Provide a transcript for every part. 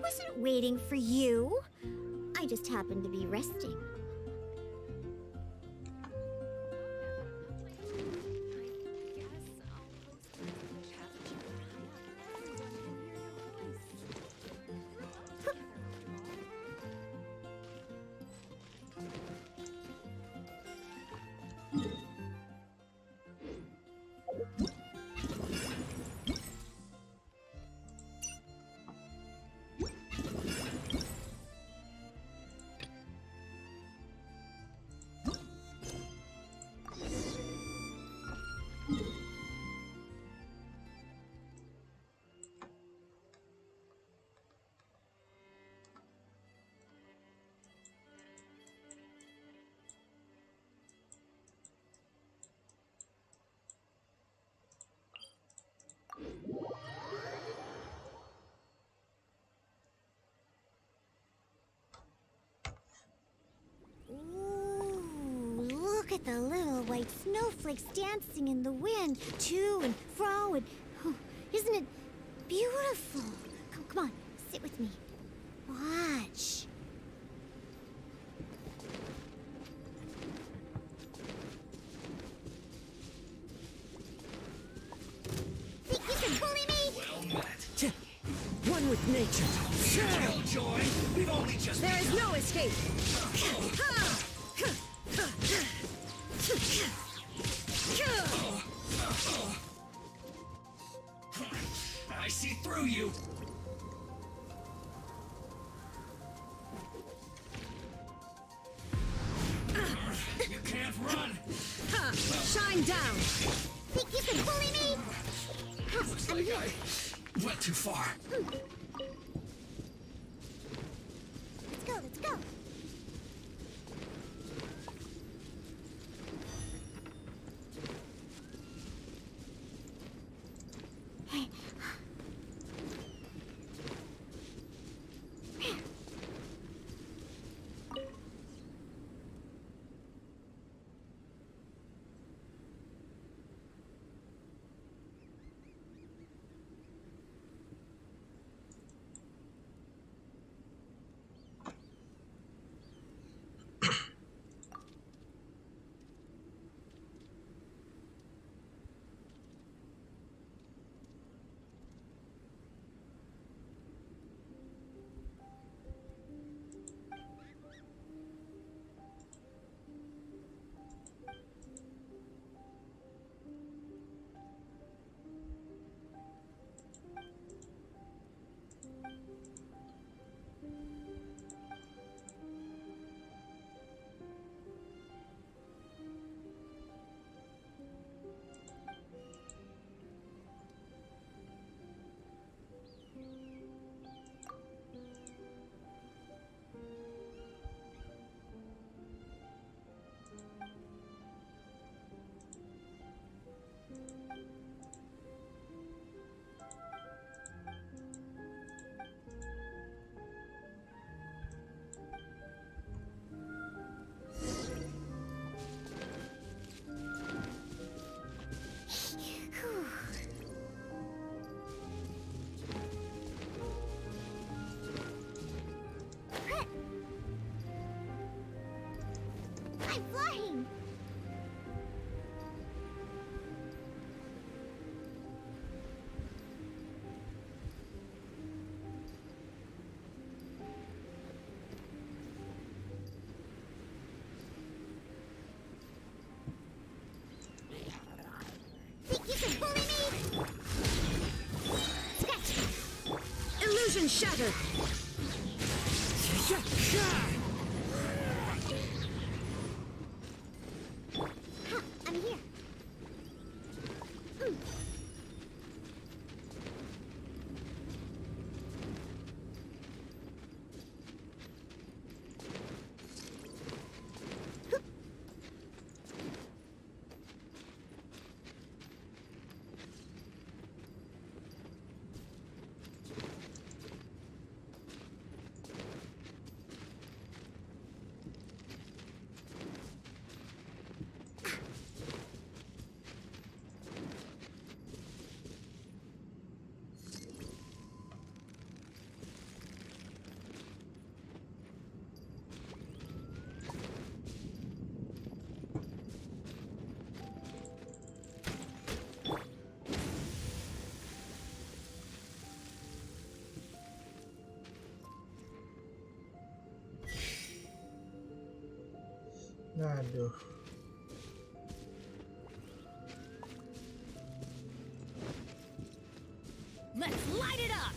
wasn't waiting for you. I just happened to be resting. Look at the little white snowflakes dancing in the wind, to and fro, and isn't it beautiful? Come on, sit with me. Watch. Think you can bully me? Well met. One with nature. Killjoy, we've only just There is no escape. I see through you. You can't run. Shine down. Think you can bully me? Looks like I went too far. Let's go. I'm flying! Think you can bully me? Scratch! Illusion shattered. I'm here. Aduh. Let's light it up!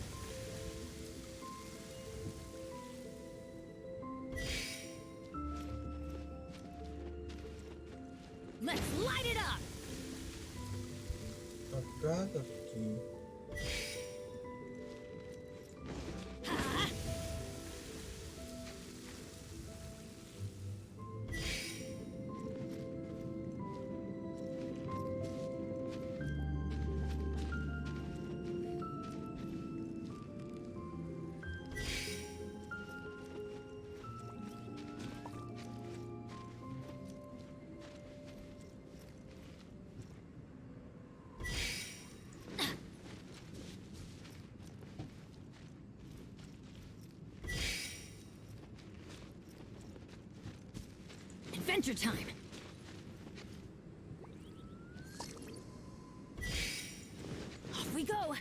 Let's light it up! Kaki. Adventure time! Off we go!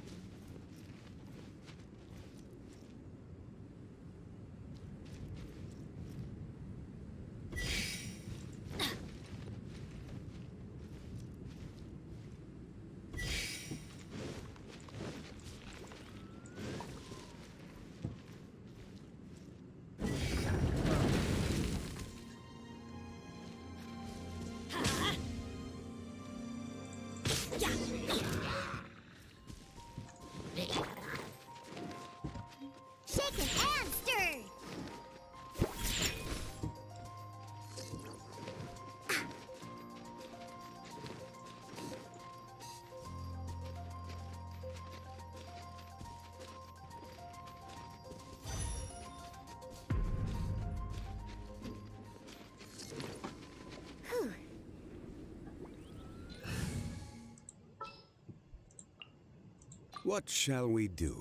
Shaken and stirred. Whew. What shall we do?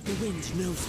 The wind knows.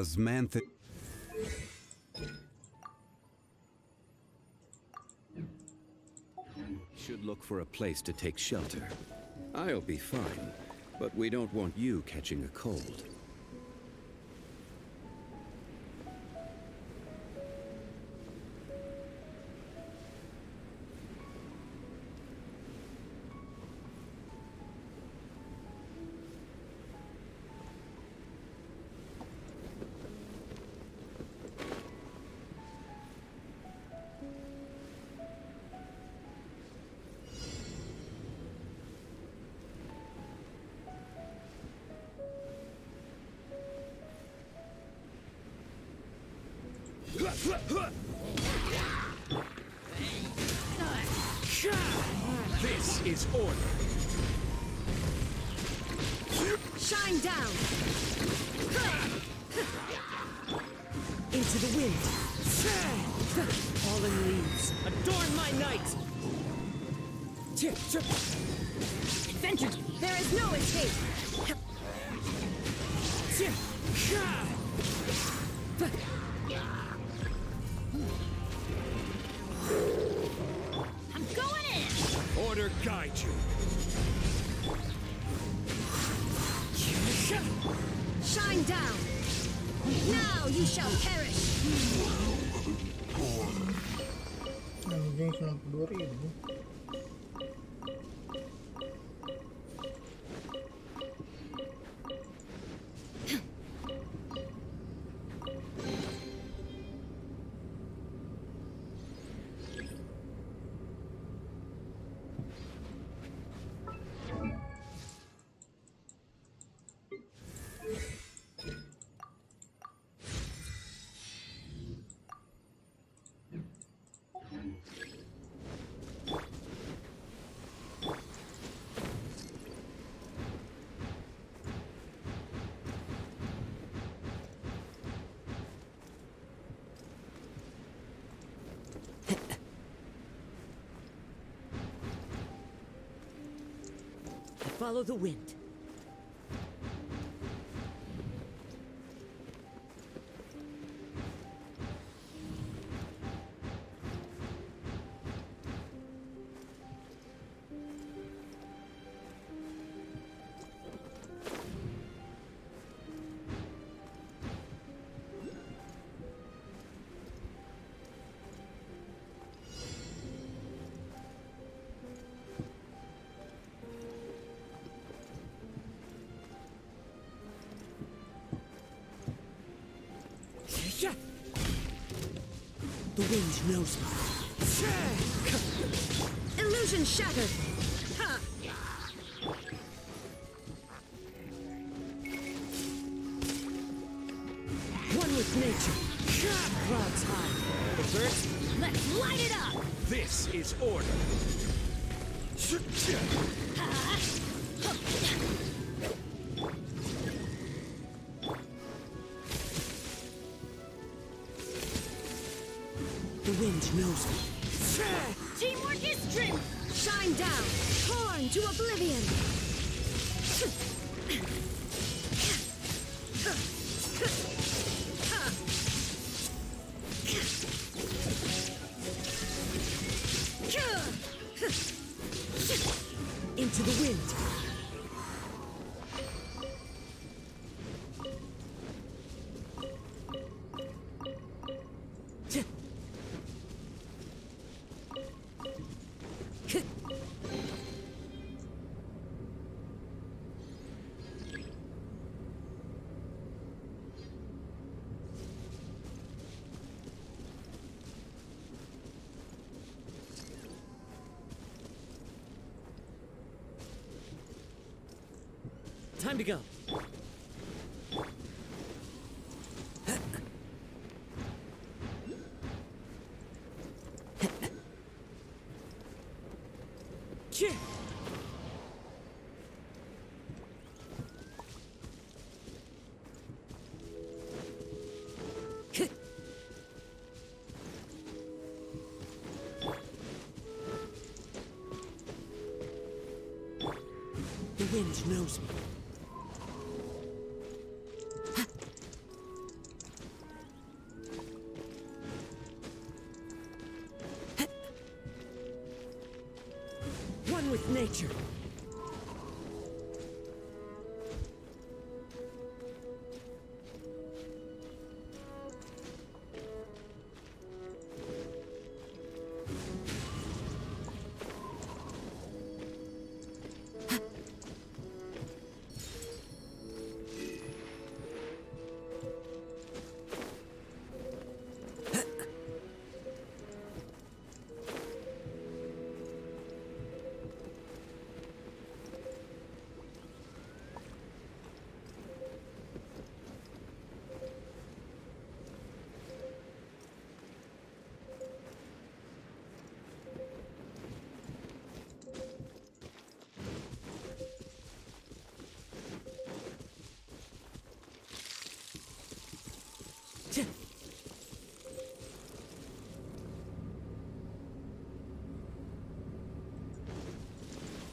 Osmantha. Should look for a place to take shelter. I'll be fine, but we don't want you catching a cold. This is order. Shine down! Into the wind! Fallen leaves, adorn my night! Adventure! There is no escape! I'm going in! Order guide you. Shine down! Now you shall perish! Anjing 92.000. Follow the wind. The wind knows me. Illusion shattered! Ha! One with nature. Clouds high. The birds, let's light it up! This is order. The wind knows me. Teamwork is strength! Shine down! Torn to oblivion! Into the wind! Time to go. The wind knows me. One with nature.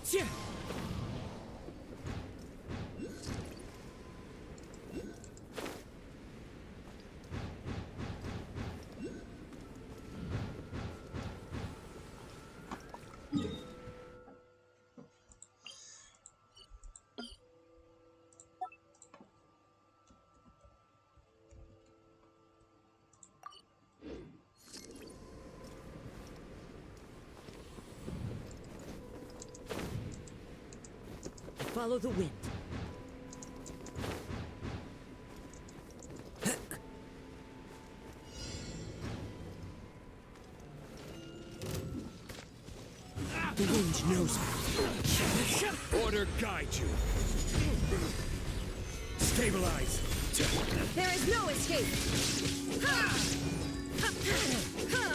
Yeah. Follow the wind. The wind knows me. Order guide you. Stabilize. There is no escape. Ha! Ha! Ha!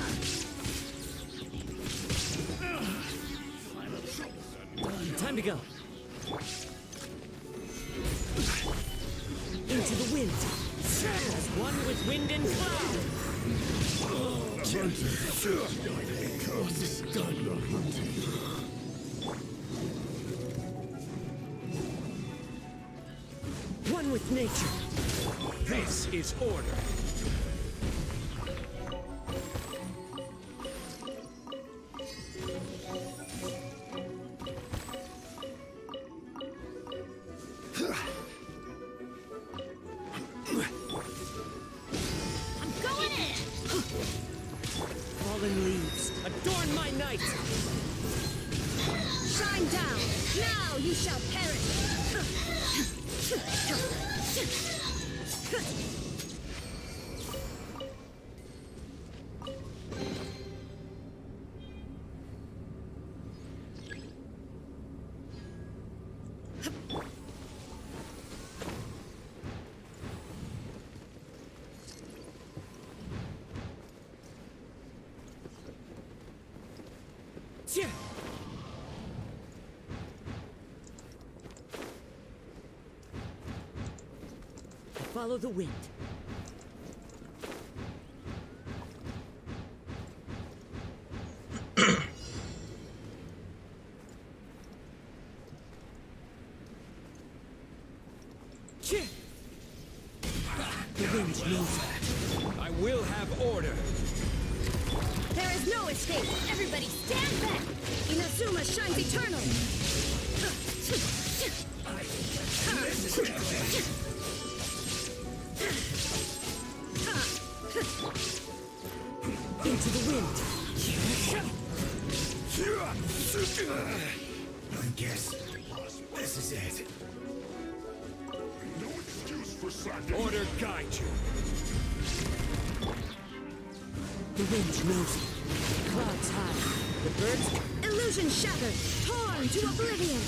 Time to go. Into the wind. As one with wind and cloud. One with nature. This is order. Fallen leaves, adorn my night! Shine down! Now you shall perish! Yeah. Follow the wind. The wind knows that. I will have order. There is no escape. Everybody stand back. Inazuma shines eternal. Into the wind. I guess this is it. Order guide you. The wind knows it. Clouds high. The birds. Illusion shattered. Torn to oblivion.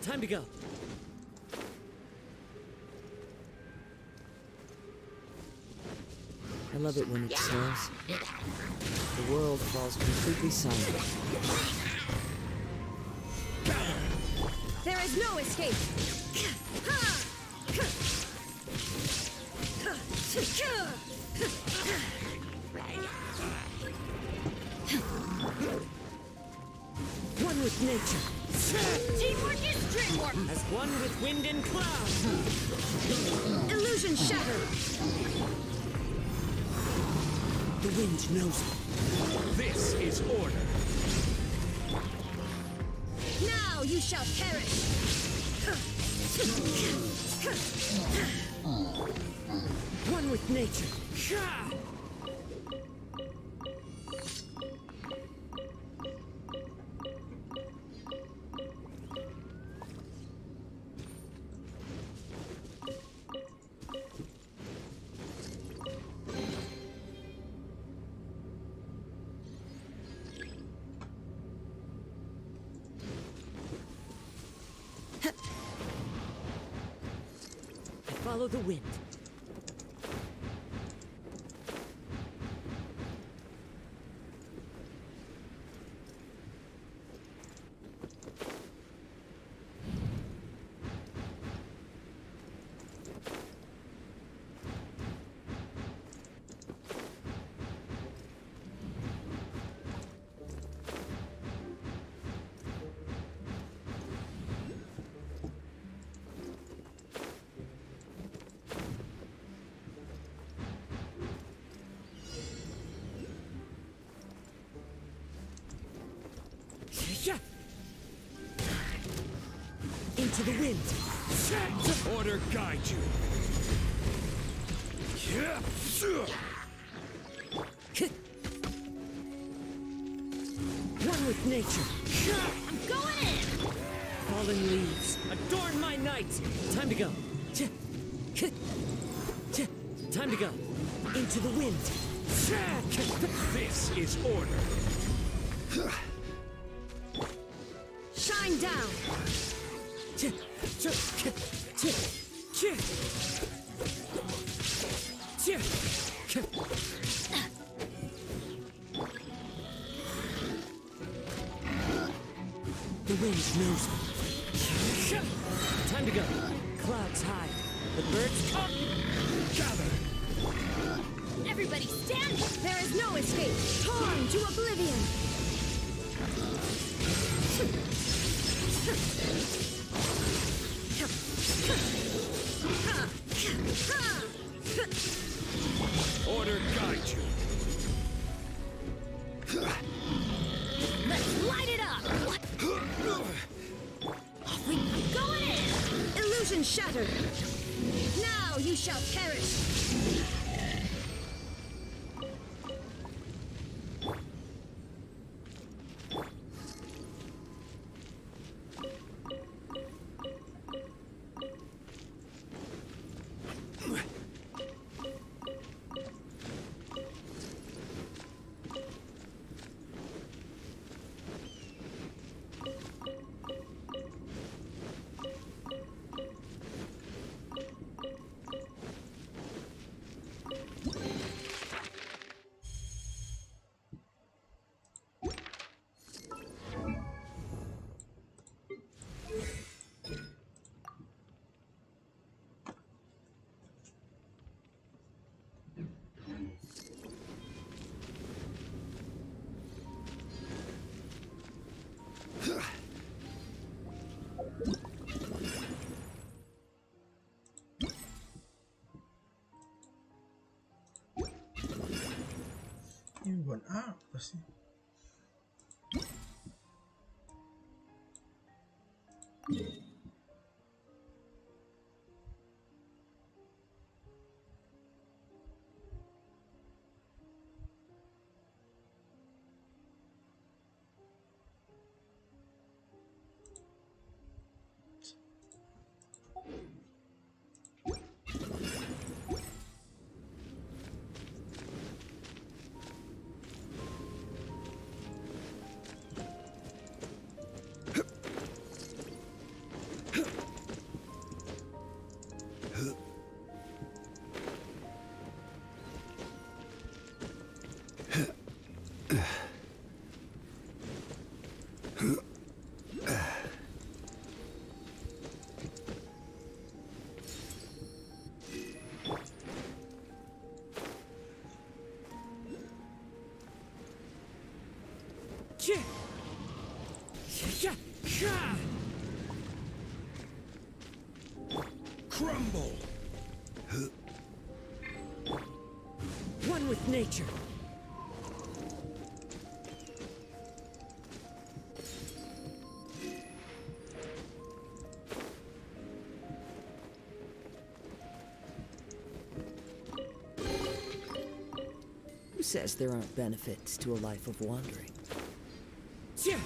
Time to go. I love it when it snows. The world falls completely silent. There is no escape! One with nature. Teamwork is dreamwork. As one with wind and cloud. Illusion shattered. The wind knows it. This is order. Now you shall perish. One with nature. Follow the wind. Into the wind. Order guide you. One with nature. I'm going in. Fallen leaves, adorn my night. Time to go. Time to go. Into the wind. This is order. Shine down. The wind knows me. Time to go. Clouds high. The birds come. Gather. Everybody stand. There is no escape. Torn to oblivion. Order guide you. Let's light it up. Off we going in. Illusion shattered. Now you shall perish. Ini buat apa sih? Crumble! One with nature. Who says there aren't benefits to a life of wandering? Yeah.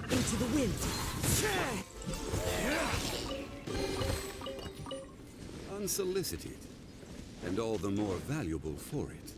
Into the wind. Unsolicited, and all the more valuable for it.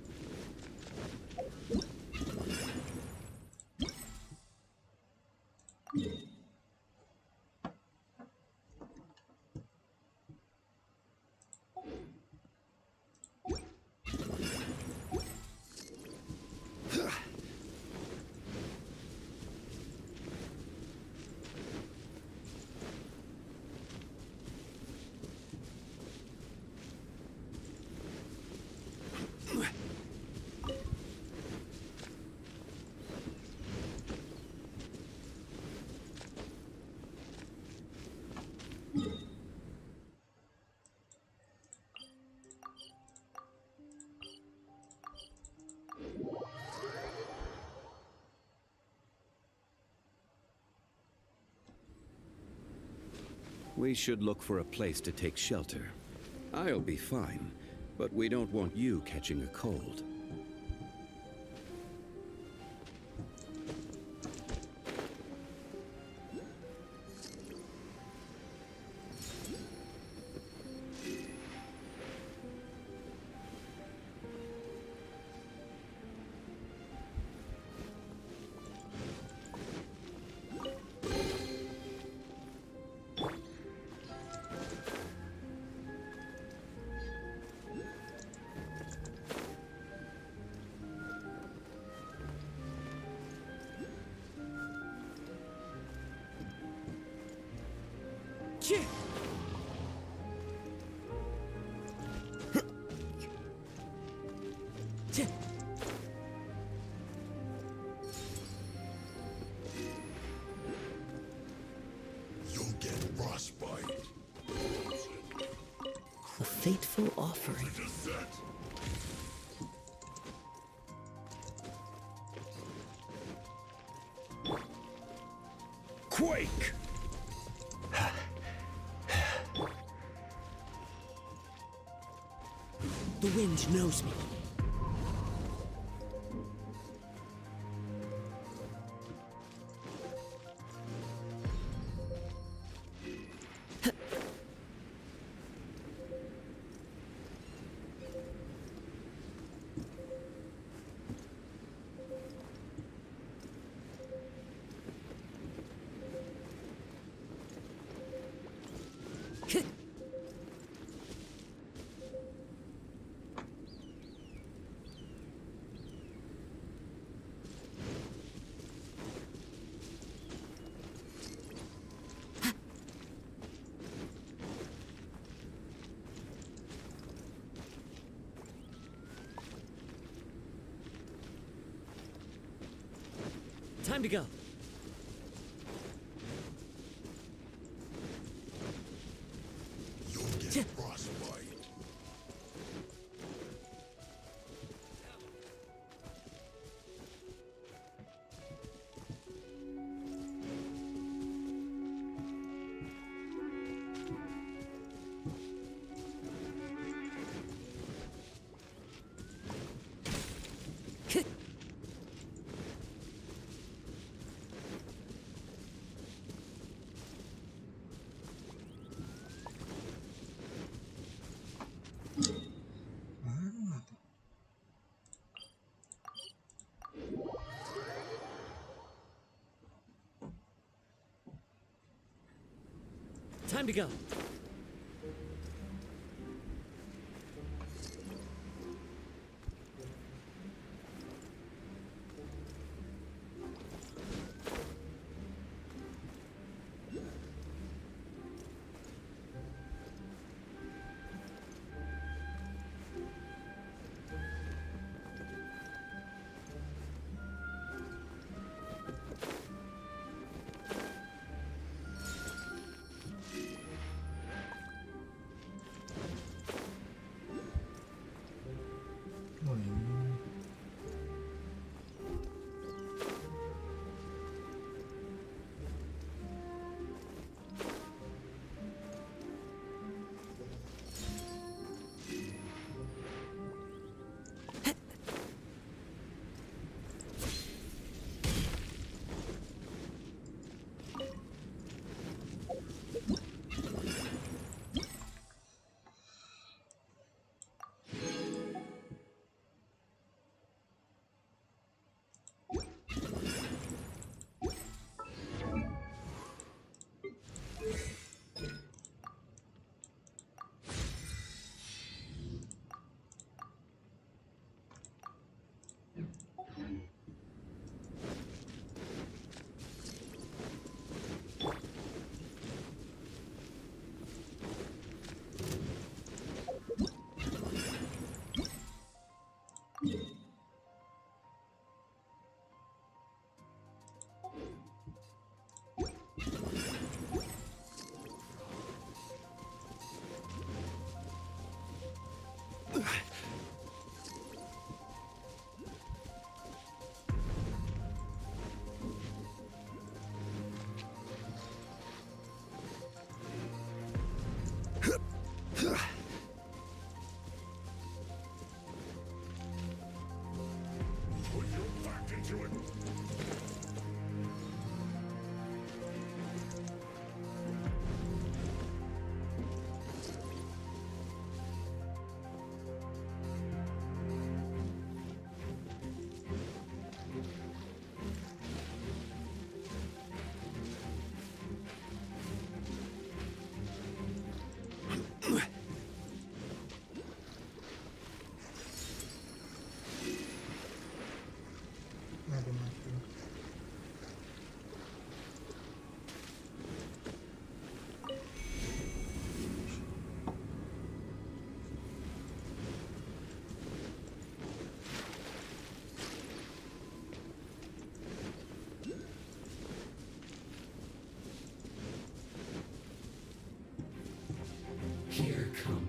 We should look for a place to take shelter. I'll be fine, but we don't want you catching a cold. You'll get frostbite. A fateful offering. Quake! The wind knows me. Time to go. You'll get frostbite. Time to go.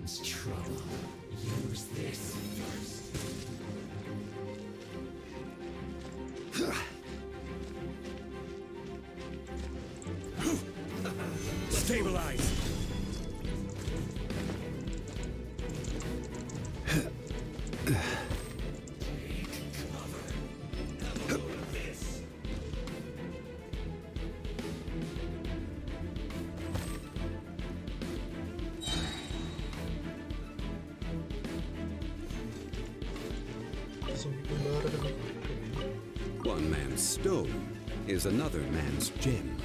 means trouble. Use this first. Stabilize! One man's stone is another man's gem.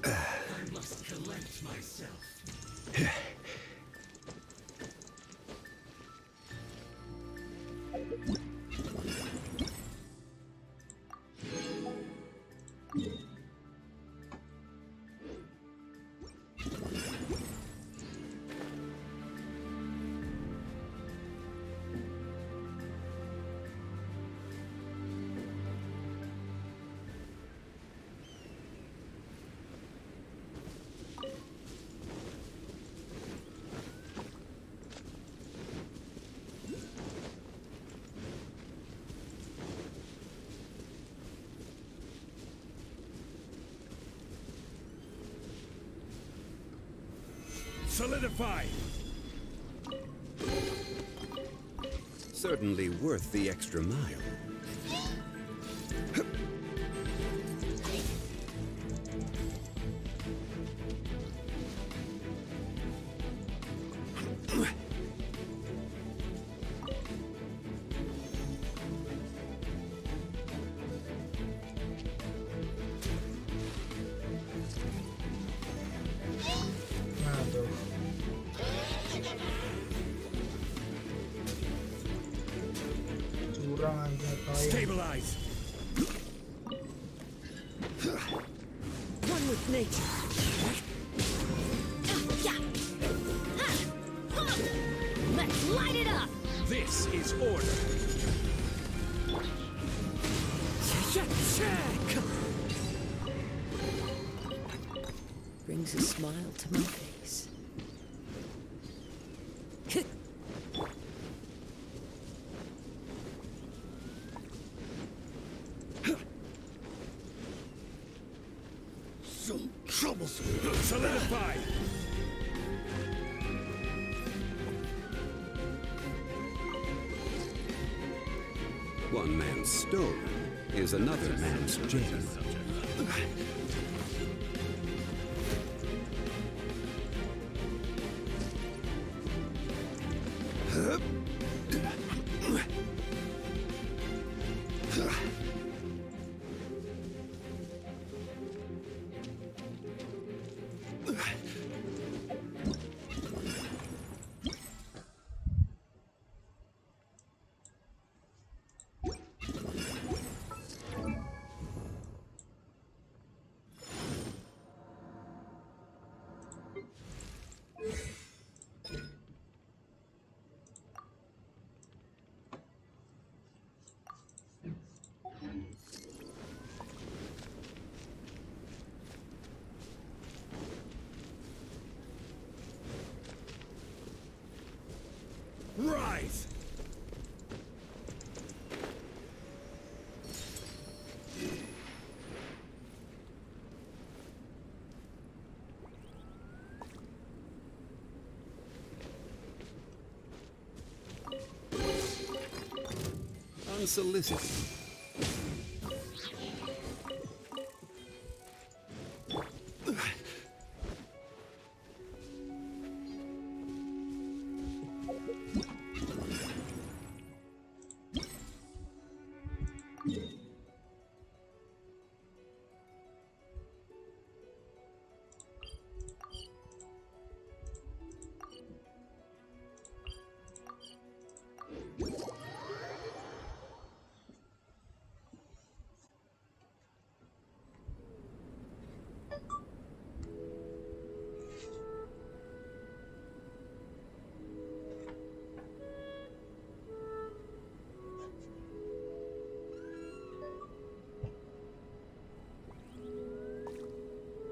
I must collect myself. Solidify! Certainly worth the extra mile. Aduh. Curang aja kayak. Stabilize! One with nature. Let's light it up! This is order! Check! Brings a smile to my face. So troublesome! Solidify! One man's stone is another man's gem. Rise! Unsolicited.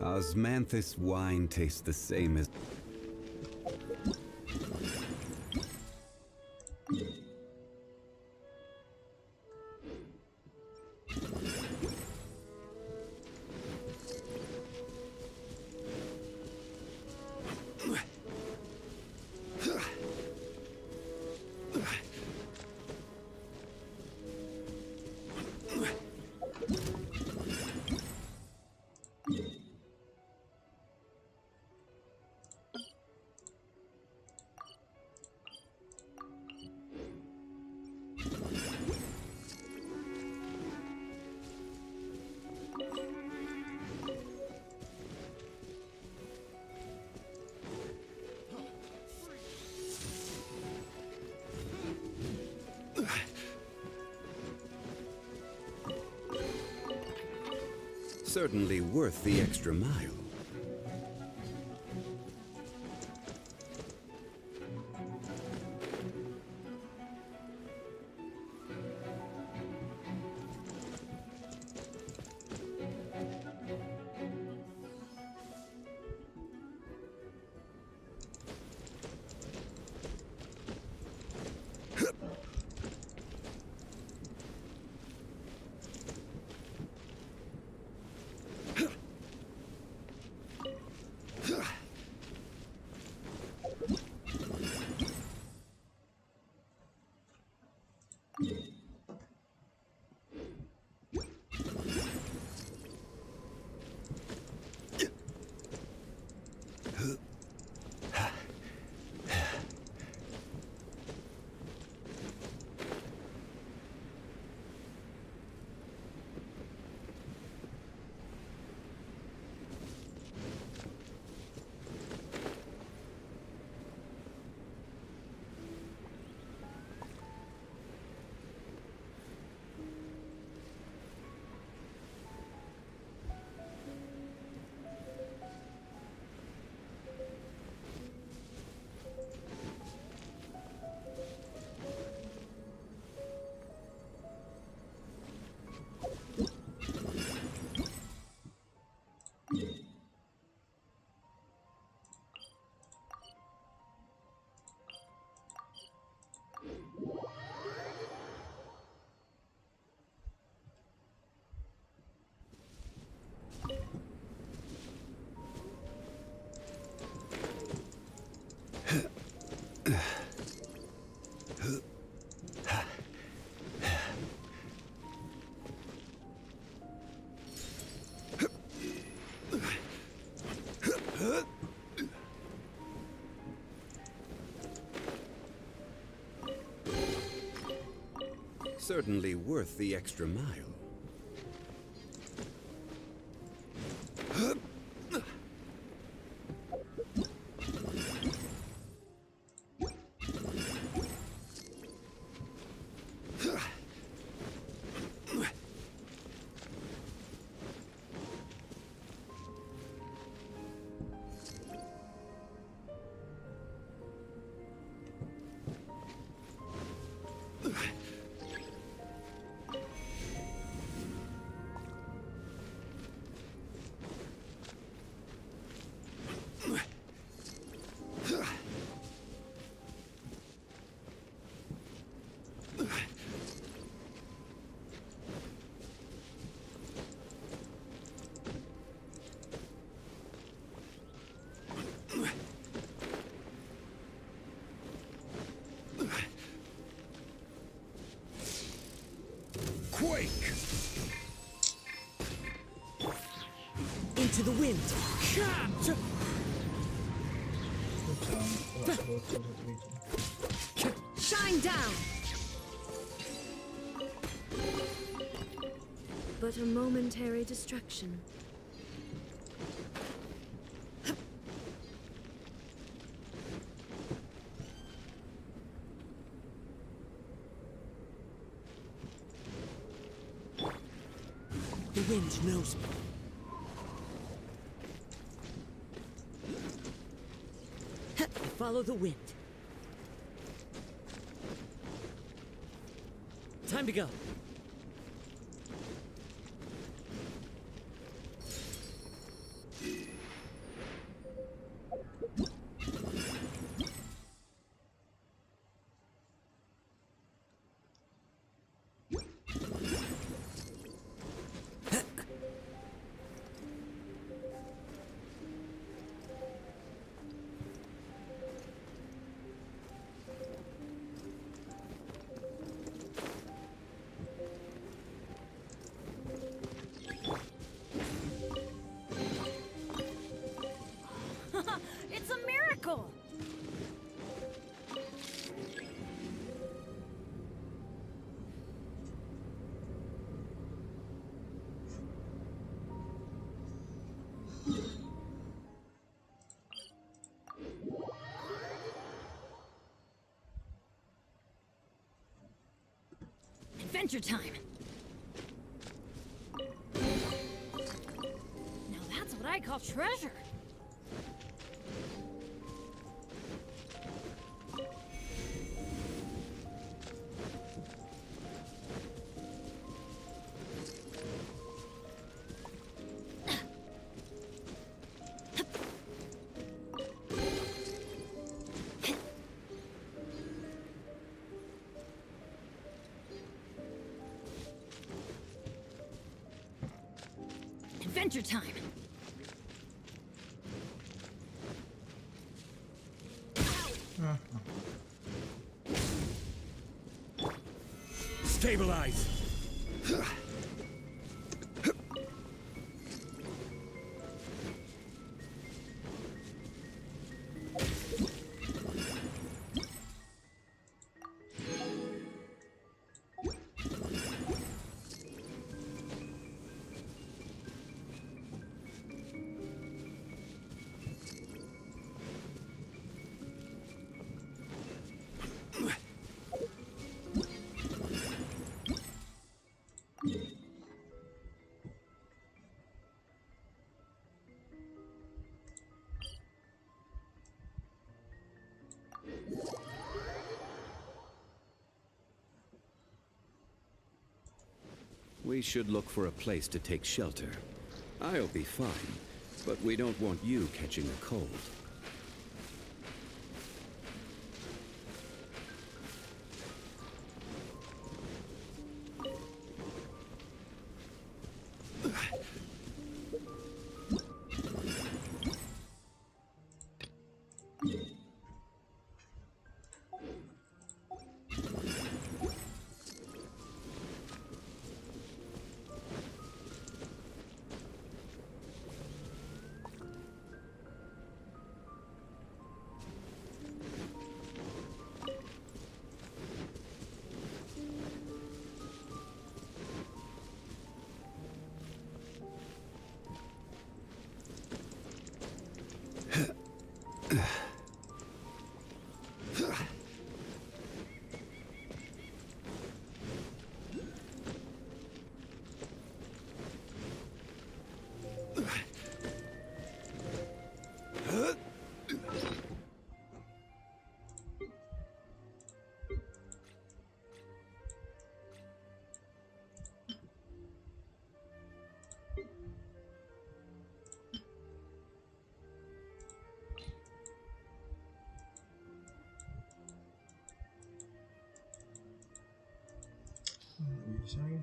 Osmanthus wine tastes the same as... Certainly worth the extra mile. Certainly worth the extra mile. Quake! Into the wind. Cat! Good sound. That's both of the region. Shine down. But a momentary distraction. The wind knows me. Follow the wind. Time to go. Adventure time! Now that's what I call treasure! Adventure time! Stabilize! We should look for a place to take shelter. I'll be fine, but we don't want you catching a cold. Saying.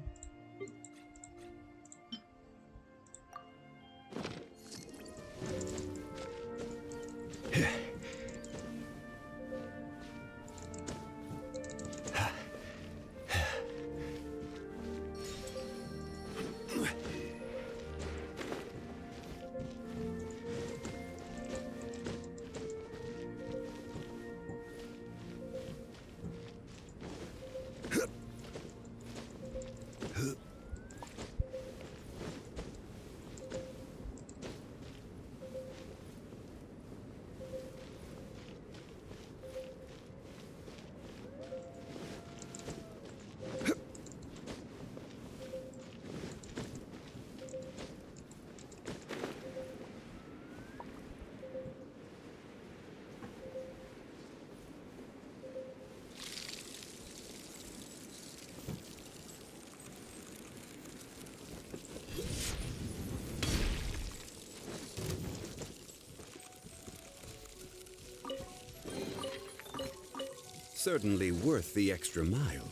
Certainly worth the extra mile.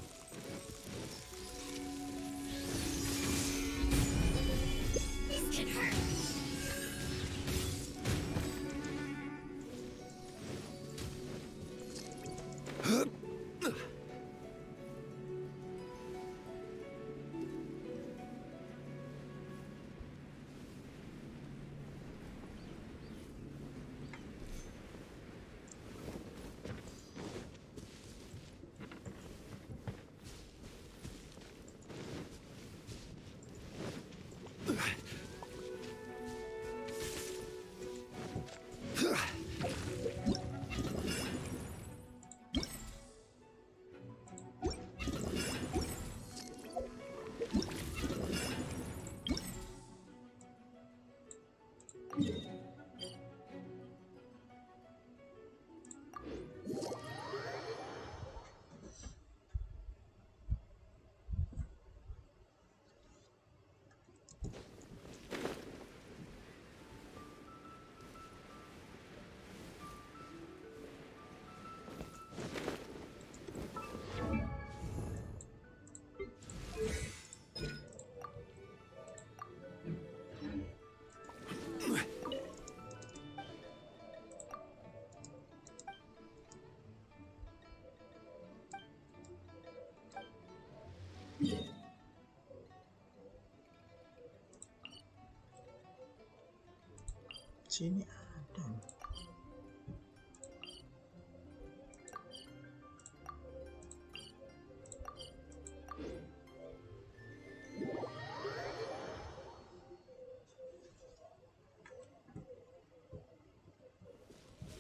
This can hurt! Sini ada.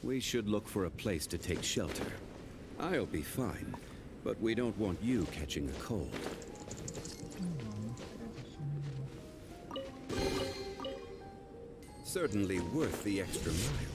We should look for a place to take shelter. I'll be fine, but we don't want you catching a cold. Certainly worth the extra mile.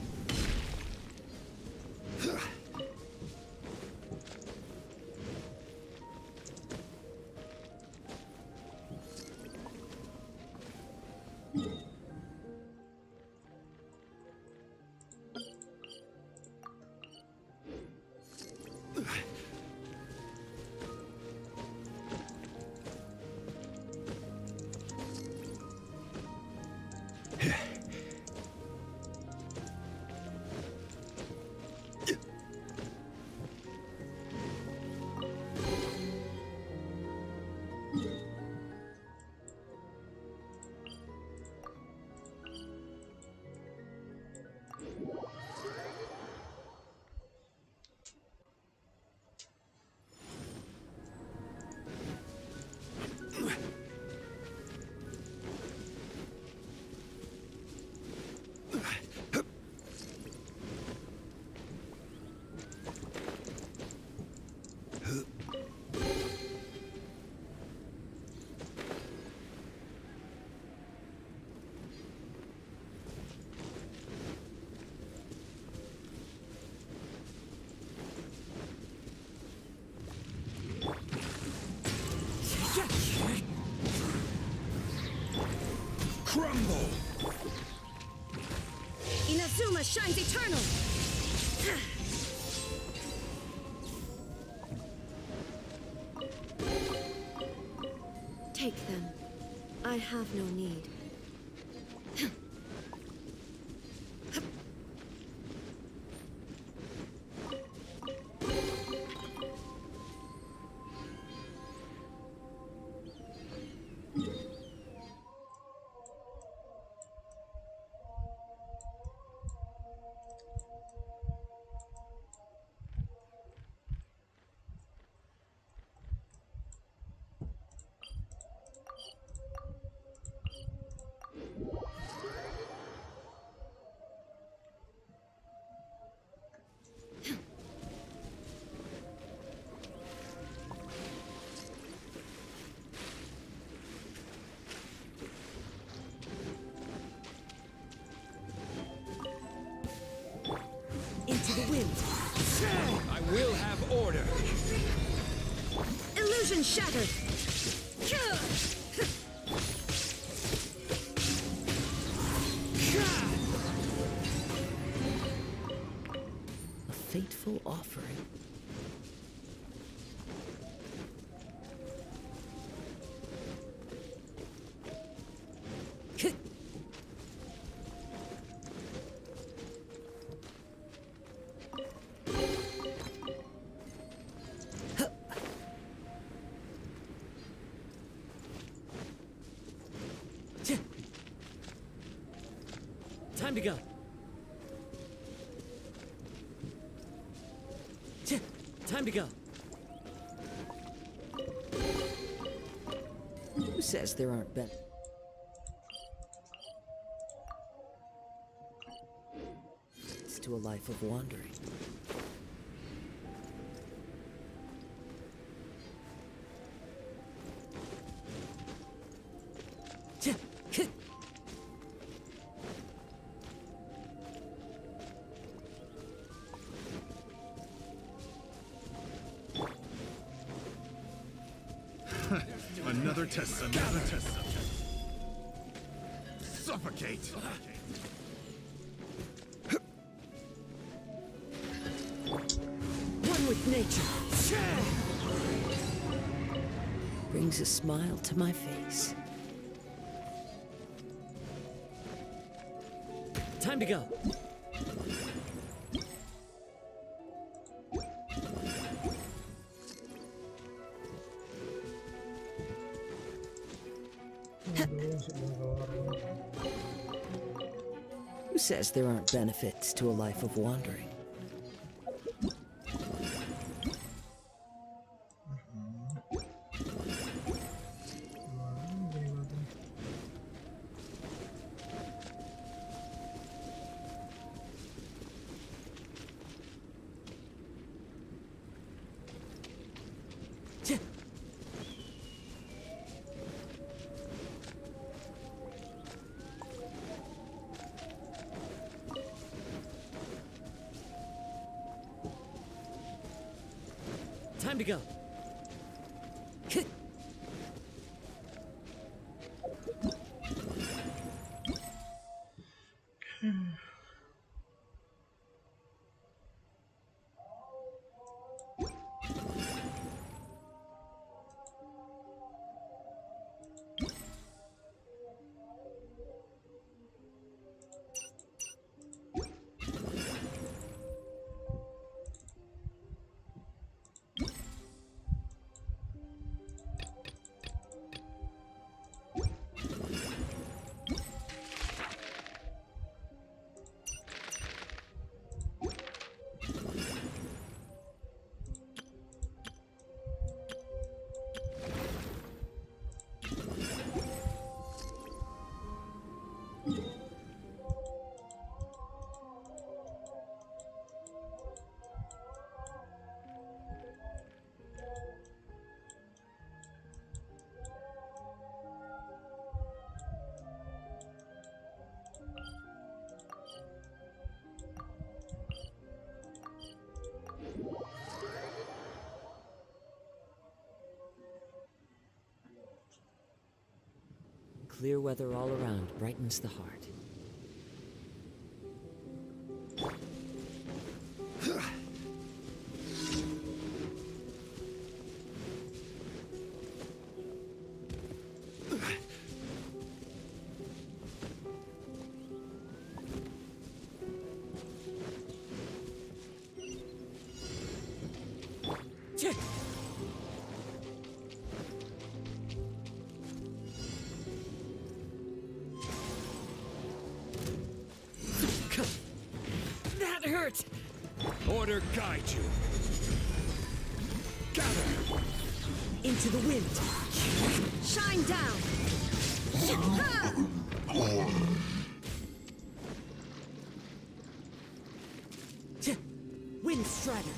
Crumble! Inazuma shines eternal! Take them. I have no need. Into the wind. I will have order! Illusion shattered! A fateful offering. Time to go. Time to go. Who says there aren't better? It's to a life of wandering. Another test subject. Suffocate! One with nature. Brings a smile to my face. Time to go. Who says there aren't benefits to a life of wandering? Time to go. Clear weather all around brightens the heart. That hurt! Order guide you. Gather! Into the wind. Shine down! Wind Strider.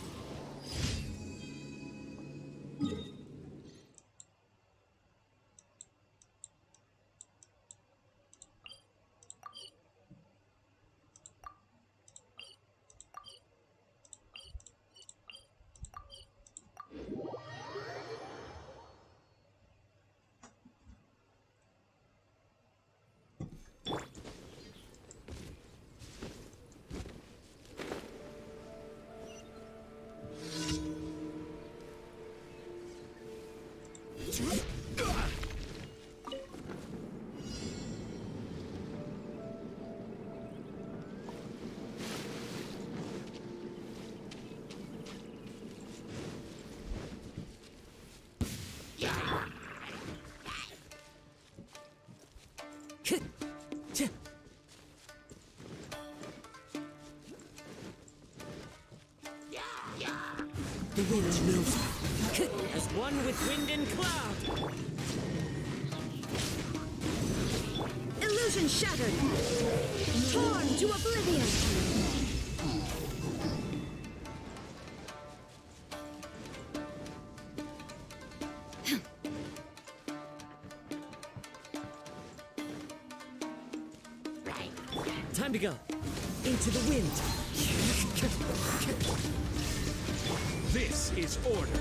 The wind knows me. As one with wind and cloud. Illusion shattered. Torn to oblivion. Time to go. Into the wind. This is order.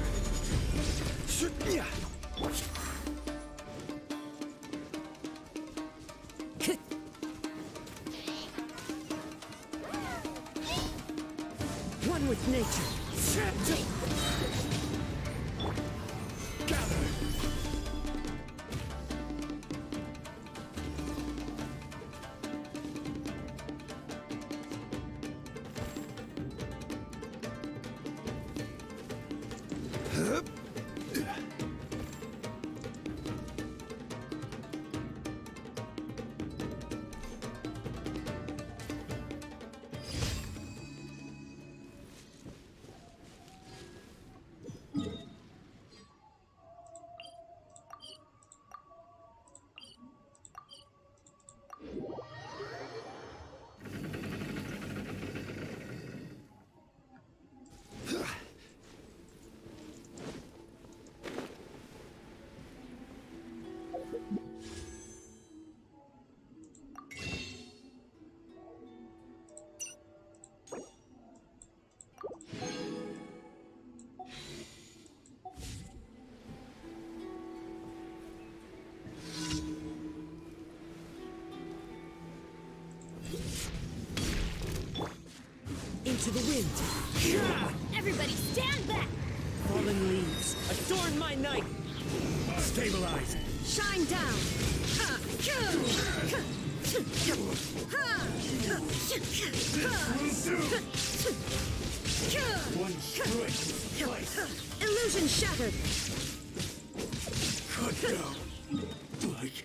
One with nature. Gather! Into the wind. Everybody stand back! Fallen leaves. Adorn my night. Stabilize. Shine down. One strike slice. Illusion shattered. Cut down. Like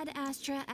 Ad Astra.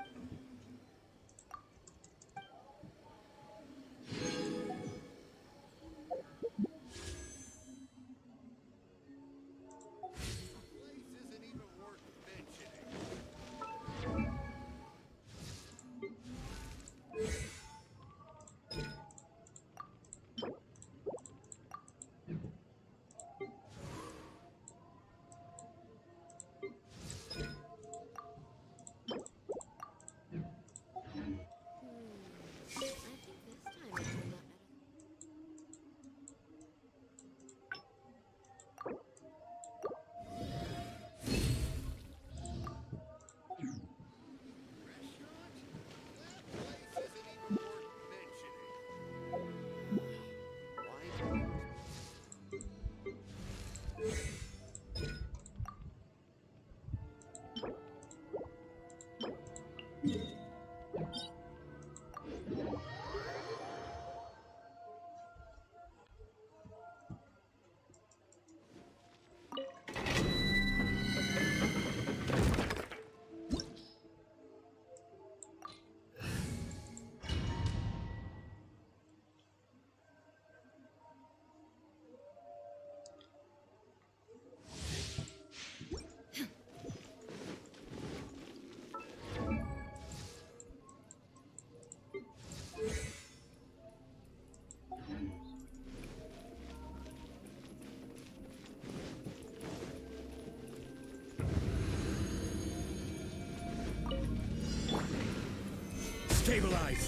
Stabilize!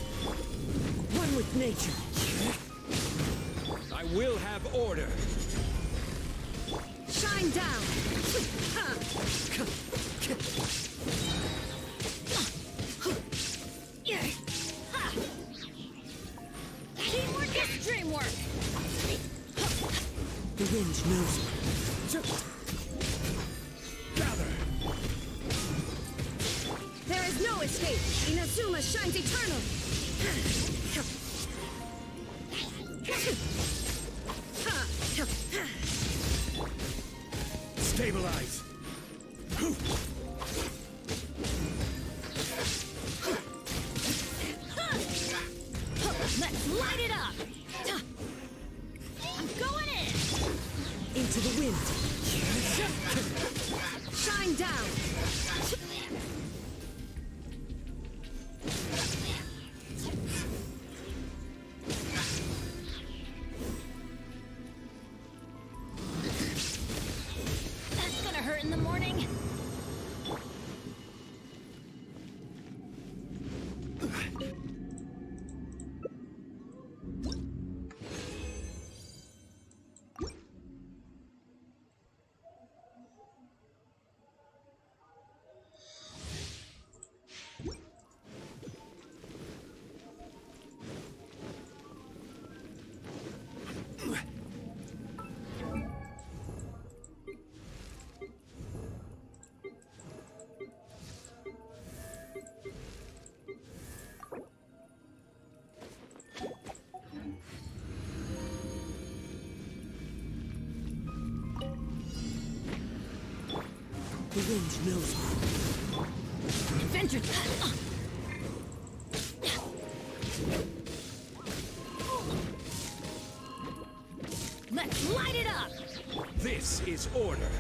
One with nature. I will have order! Shine down. Teamwork is dreamwork. The wind knows it. Gather! There is no escape. Inazuma shines eternal. Stabilize! Let's light it up. I'm going in. Into the wind. Shine down. That's gonna hurt in the morning. The wind knows me. Adventure time! Let's light it up! This is order!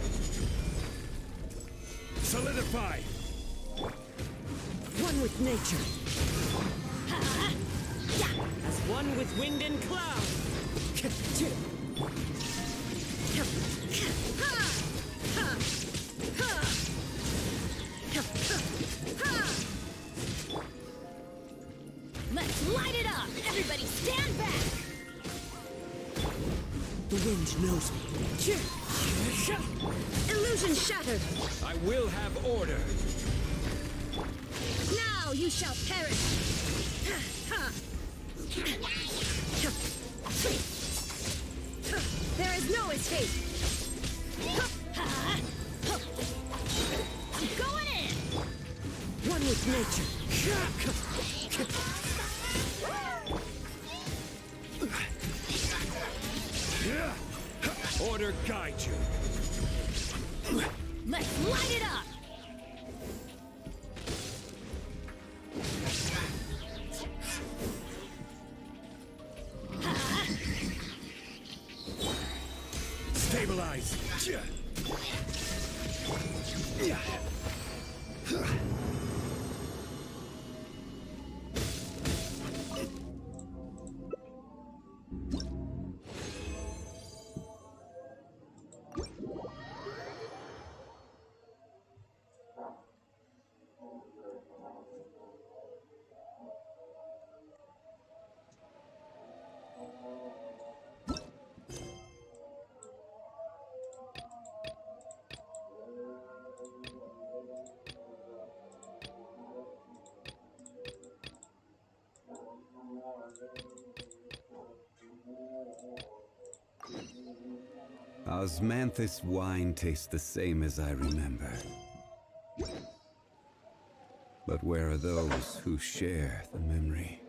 Solidify! One with nature. As one with wind and cloud! Let's light it up! Everybody stand back! The wind knows me. Illusion shattered! I will have order! Now you shall perish! There is no escape! I'm going in! One with nature. Order guide you! Let's light it up! Osmanthus wine tastes the same as I remember. But where are those who share the memory?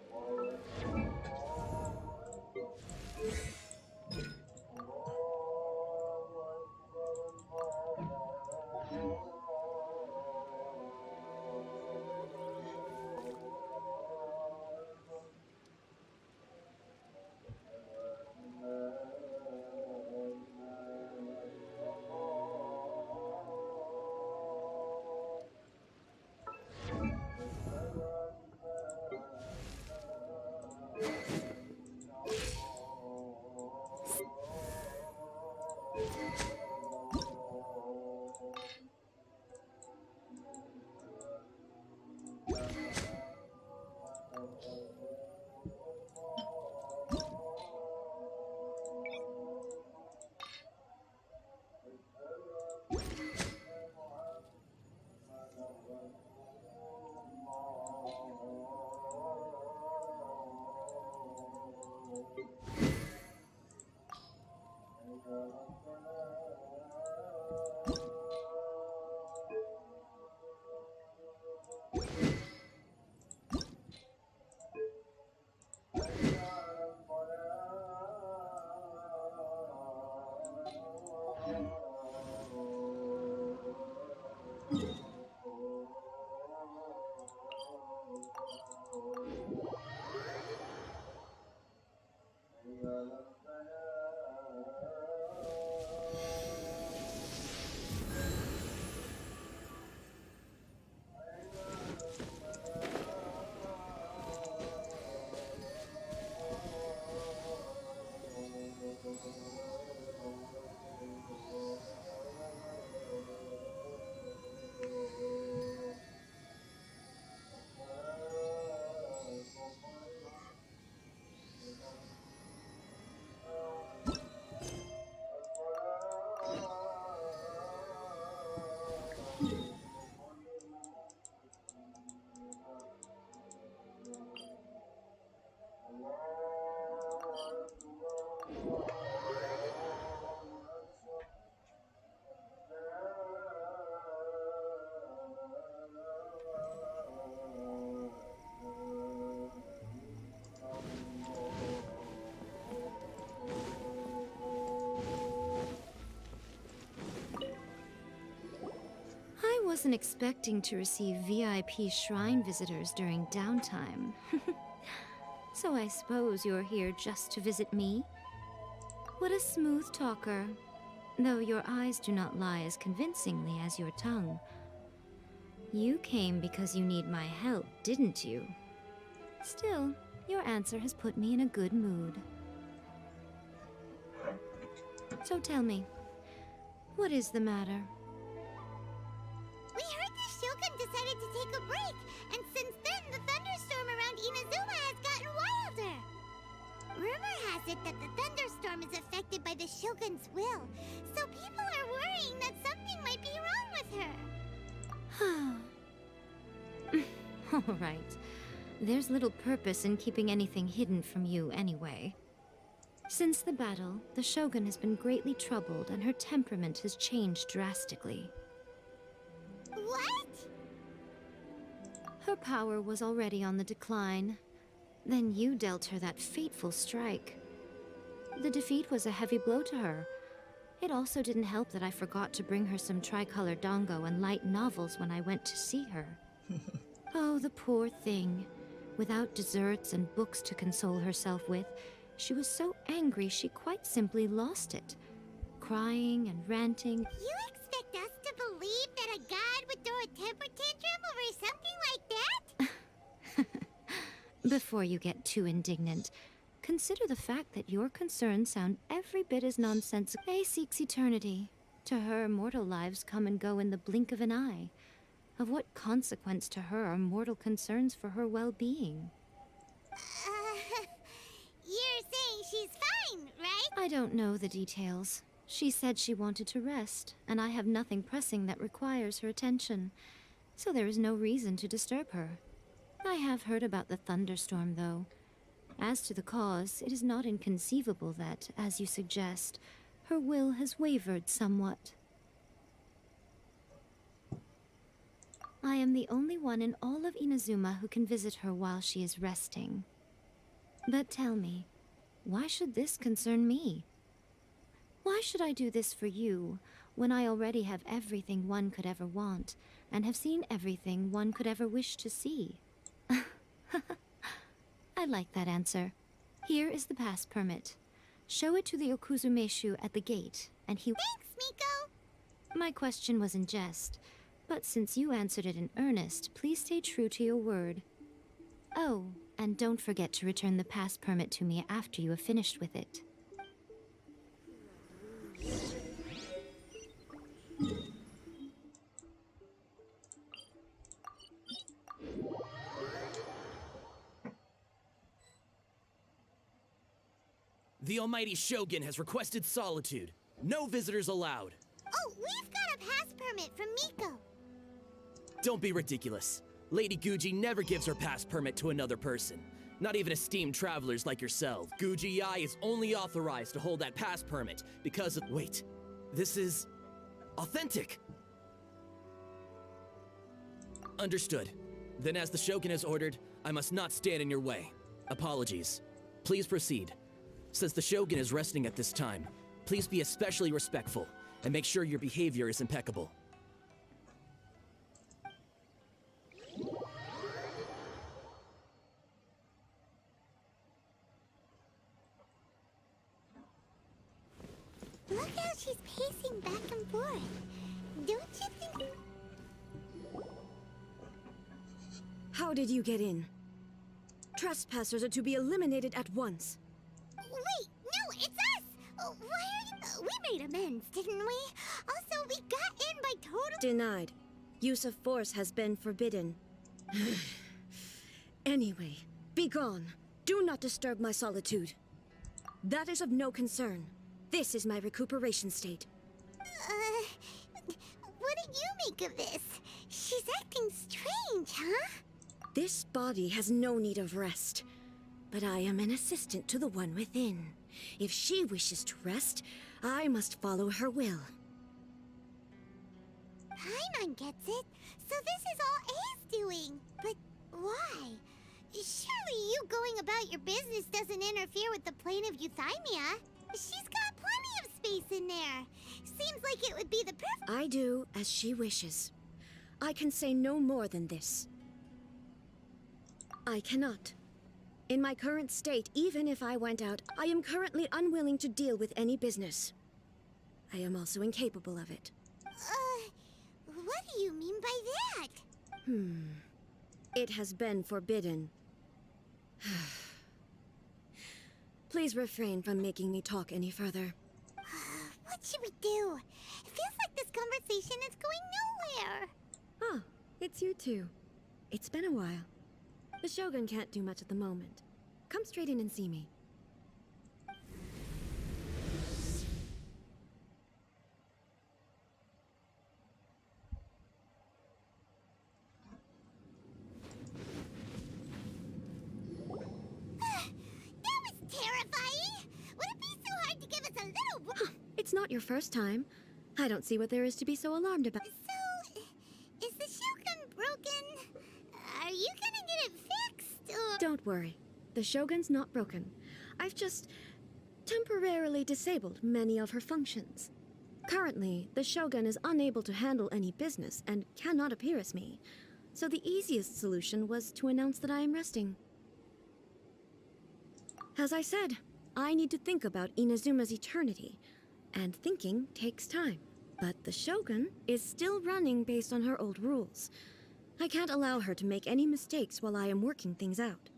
I wasn't expecting to receive VIP shrine visitors during downtime. So I suppose you're here just to visit me? What a smooth talker. Though your eyes do not lie as convincingly as your tongue. You came because you need my help, didn't you? Still, your answer has put me in a good mood. So tell me, what is the matter? We heard the Shogun decided to take a break, and since then the thunderstorm around Inazuma has gotten wilder. Rumor has it that the thunderstorm is affected by the Shogun's will, so people are worrying that something might be wrong with her. All right. There's little purpose in keeping anything hidden from you anyway. Since the battle, the Shogun has been greatly troubled and her temperament has changed drastically. What? Her power was already on the decline. Then you dealt her that fateful strike. The defeat was a heavy blow to her. It also didn't help that I forgot to bring her some tricolor dango and light novels when I went to see her. Oh, the poor thing. Without desserts and books to console herself with, she was so angry she quite simply lost it. Crying and ranting. You expect us to believe that a guy Before you get too indignant, consider the fact that your concerns sound every bit as nonsensical. Faye seeks eternity. To her, mortal lives come and go in the blink of an eye. Of what consequence to her are mortal concerns for her well-being? You're saying she's fine, right? I don't know the details. She said she wanted to rest, and I have nothing pressing that requires her attention, so there is no reason to disturb her. I have heard about the thunderstorm, though. As to the cause, it is not inconceivable that, as you suggest, her will has wavered somewhat. I am the only one in all of Inazuma who can visit her while she is resting. But tell me, why should this concern me? Why should I do this for you, when I already have everything one could ever want, and have seen everything one could ever wish to see? I like that answer. Here is the pass permit. Show it to the Okuzumeshu at the gate, and he— Thanks, Miko! My question was in jest, but since you answered it in earnest, please stay true to your word. Oh, and don't forget to return the pass permit to me after you have finished with it. The almighty Shogun has requested solitude. No visitors allowed. Oh, we've got a pass permit from Miko. Don't be ridiculous. Lady Guji never gives her pass permit to another person. Not even esteemed travelers like yourself. Guji-ai is only authorized to hold that pass permit because of— Wait, this is authentic. Understood. Then as the Shogun has ordered, I must not stand in your way. Apologies. Please proceed. Since the Shogun is resting at this time, please be especially respectful and make sure your behavior is impeccable. Look how she's pacing back and forth. Don't you think... How did you get in? Trespassers are to be eliminated at once. Wait, no, it's us! Oh, why are you... We made amends, didn't we? Also, we got in by total... Denied. Use of force has been forbidden. Anyway, be gone. Do not disturb my solitude. That is of no concern. This is my recuperation state. What do you make of this? She's acting strange, huh? This body has no need of rest. But I am an assistant to the one within. If she wishes to rest, I must follow her will. Paimon gets it. So this is all A's doing. But why? Surely you going about your business doesn't interfere with the plane of Euthymia. She's got plenty of space in there. Seems like it would be the perfect... I do as she wishes. I can say no more than this. I cannot. In my current state, even if I went out, I am currently unwilling to deal with any business. I am also incapable of it. What do you mean by that? It has been forbidden. Please refrain from making me talk any further. What should we do? It feels like this conversation is going nowhere. Ah, it's you two. It's been a while. The Shogun can't do much at the moment. Come straight in and see me. That was terrifying! Would it be so hard to give us a little... It's not your first time. I don't see what there is to be so alarmed about. So, is the Shogun broken? Are you gonna get it fixed, or... Don't worry. The Shogun's not broken. I've just temporarily disabled many of her functions. Currently, the Shogun is unable to handle any business and cannot appear as me. So the easiest solution was to announce that I am resting. As I said, I need to think about Inazuma's eternity, and thinking takes time. But the Shogun is still running based on her old rules. I can't allow her to make any mistakes while I am working things out.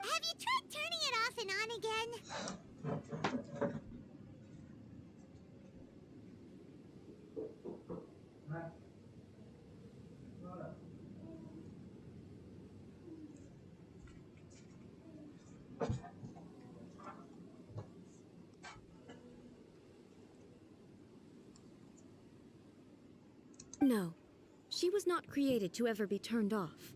Have you tried turning it off and on again? No, she was not created to ever be turned off.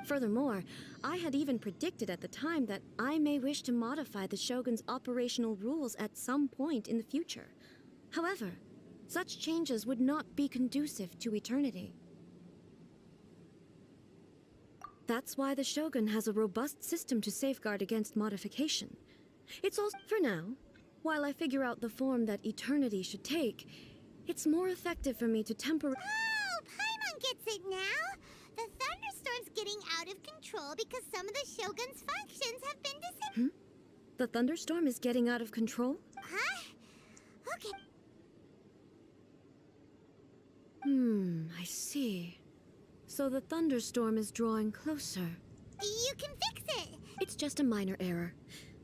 Furthermore, I had even predicted at the time that I may wish to modify the Shogun's operational rules at some point in the future. However, such changes would not be conducive to eternity. That's why the Shogun has a robust system to safeguard against modification. It's also, for now, while I figure out the form that eternity should take, it's more effective for me to Oh, Paimon gets it now! The thunderstorm's getting out of control because some of the Shogun's functions have been disabled. The thunderstorm is getting out of control? Huh? Okay. I see. So the thunderstorm is drawing closer. You can fix it! It's just a minor error.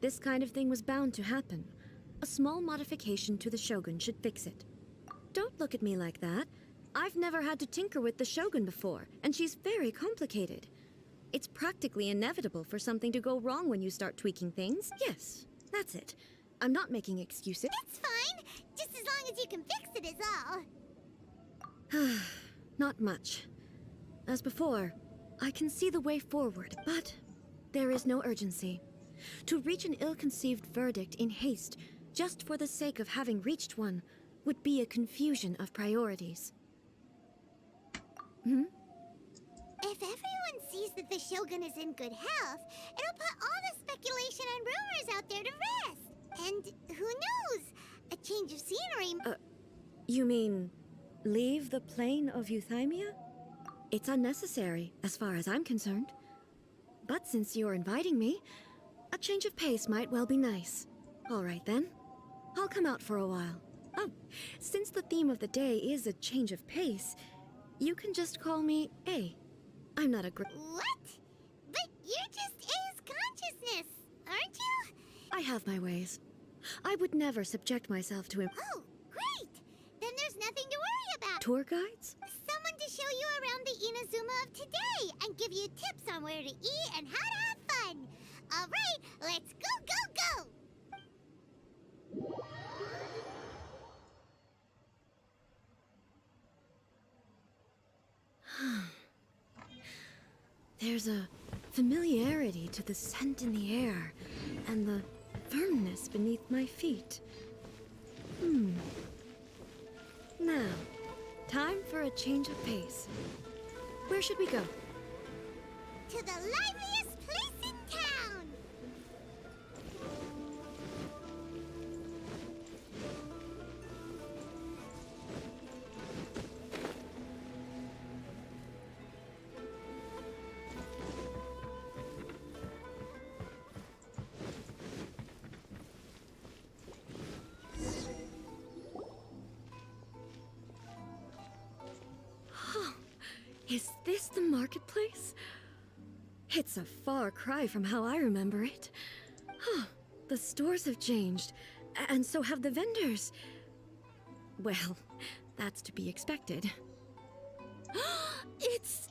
This kind of thing was bound to happen. A small modification to the Shogun should fix it. Don't look at me like that. I've never had to tinker with the Shogun before, and she's very complicated. It's practically inevitable for something to go wrong when you start tweaking things. Yes, that's it. I'm not making excuses. It's fine! Just as long as you can fix it is all. Not much. As before, I can see the way forward, but there is no urgency. To reach an ill-conceived verdict in haste, just for the sake of having reached one, would be a confusion of priorities. If everyone sees that the Shogun is in good health, it'll put all the speculation and rumors out there to rest. And who knows? A change of scenery. You mean leave the plane of Euthymia? It's unnecessary, as far as I'm concerned. But since you're inviting me, a change of pace might well be nice. All right then. I'll come out for a while. Oh, since the theme of the day is a change of pace, you can just call me A. I'm not a What? But you're just A's consciousness, aren't you? I have my ways. I would never subject myself to Oh, great! Then there's nothing to worry about. tour guides. Someone to show you around the Inazuma of today and give you tips on where to eat and how to have fun. All right, let's go, go, go! There's a familiarity to the scent in the air and the firmness beneath my feet. Now, time for a change of pace. Where should we go? To the liveliest place in town! Is this the marketplace? It's a far cry from how I remember it. The stores have changed, and so have the vendors. Well, that's to be expected. It's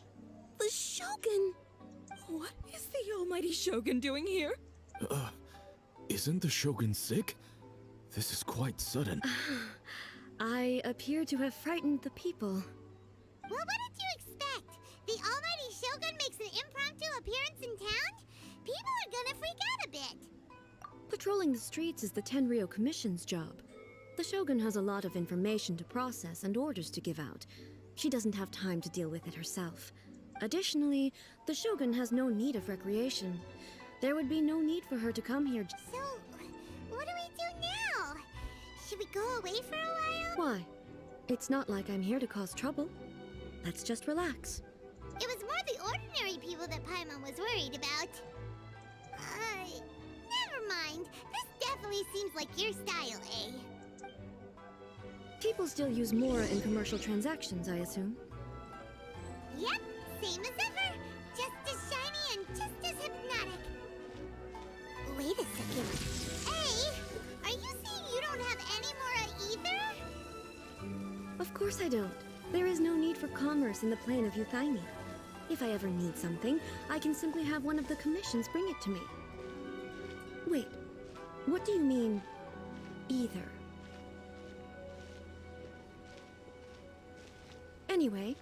the Shogun! What is the almighty Shogun doing here? Isn't the Shogun sick? This is quite sudden. I appear to have frightened the people. Well, what did you expect? The almighty Shogun makes an impromptu appearance in town? People are gonna freak out a bit. Patrolling the streets is the Tenryou Commission's job. The Shogun has a lot of information to process and orders to give out. She doesn't have time to deal with it herself. Additionally, the Shogun has no need of recreation. There would be no need for her to come here. So, what do we do now? Should we go away for a while? Why? It's not like I'm here to cause trouble. Let's just relax. It was more the ordinary people that Paimon was worried about. Never mind. This definitely seems like your style, eh? People still use Mora in commercial transactions, I assume. Yep, same as ever. Just as shiny and just as hypnotic. Wait a second. Hey, are you saying you don't have any more either? Of course I don't. There is no need for commerce in the plane of Euthymia. If I ever need something, I can simply have one of the commissions bring it to me. Wait, what do you mean, either? Anyway,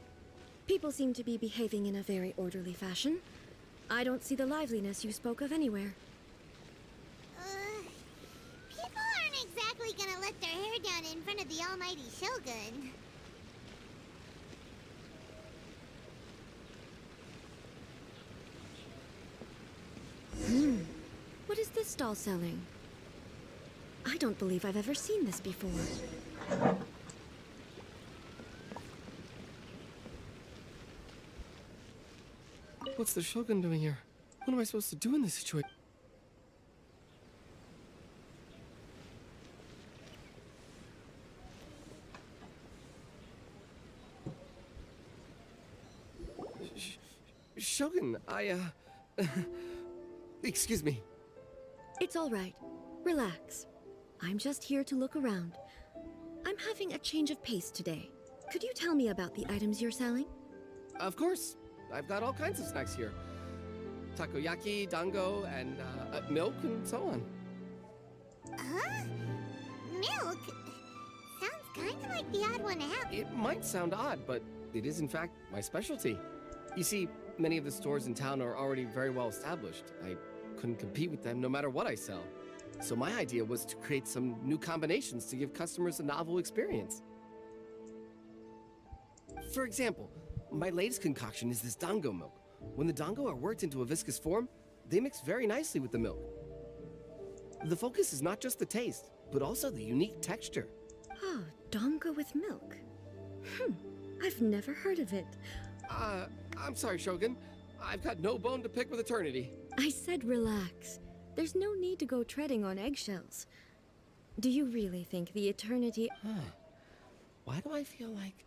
people seem to be behaving in a very orderly fashion. I don't see the liveliness you spoke of anywhere. People aren't exactly gonna let their hair down in front of the almighty Shogun. What is this stall selling? I don't believe I've ever seen this before. What's the Shogun doing here? What am I supposed to do in this situation? Shogun, excuse me. It's all right. Relax. I'm just here to look around. I'm having a change of pace today. Could you tell me about the items you're selling? Of course. I've got all kinds of snacks here. Takoyaki, dango, and milk, and so on. Huh? Milk? Sounds kind of like the odd one to have. It might sound odd, but it is in fact my specialty. You see, many of the stores in town are already very well established. I couldn't compete with them no matter what I sell. So my idea was to create some new combinations to give customers a novel experience. For example, my latest concoction is this dango milk. When the dango are worked into a viscous form, they mix very nicely with the milk. The focus is not just the taste, but also the unique texture. Oh, dango with milk. I've never heard of it. I'm sorry, Shogun. I've got no bone to pick with eternity. I said relax. There's no need to go treading on eggshells. Do you really think the eternity... Why do I feel like...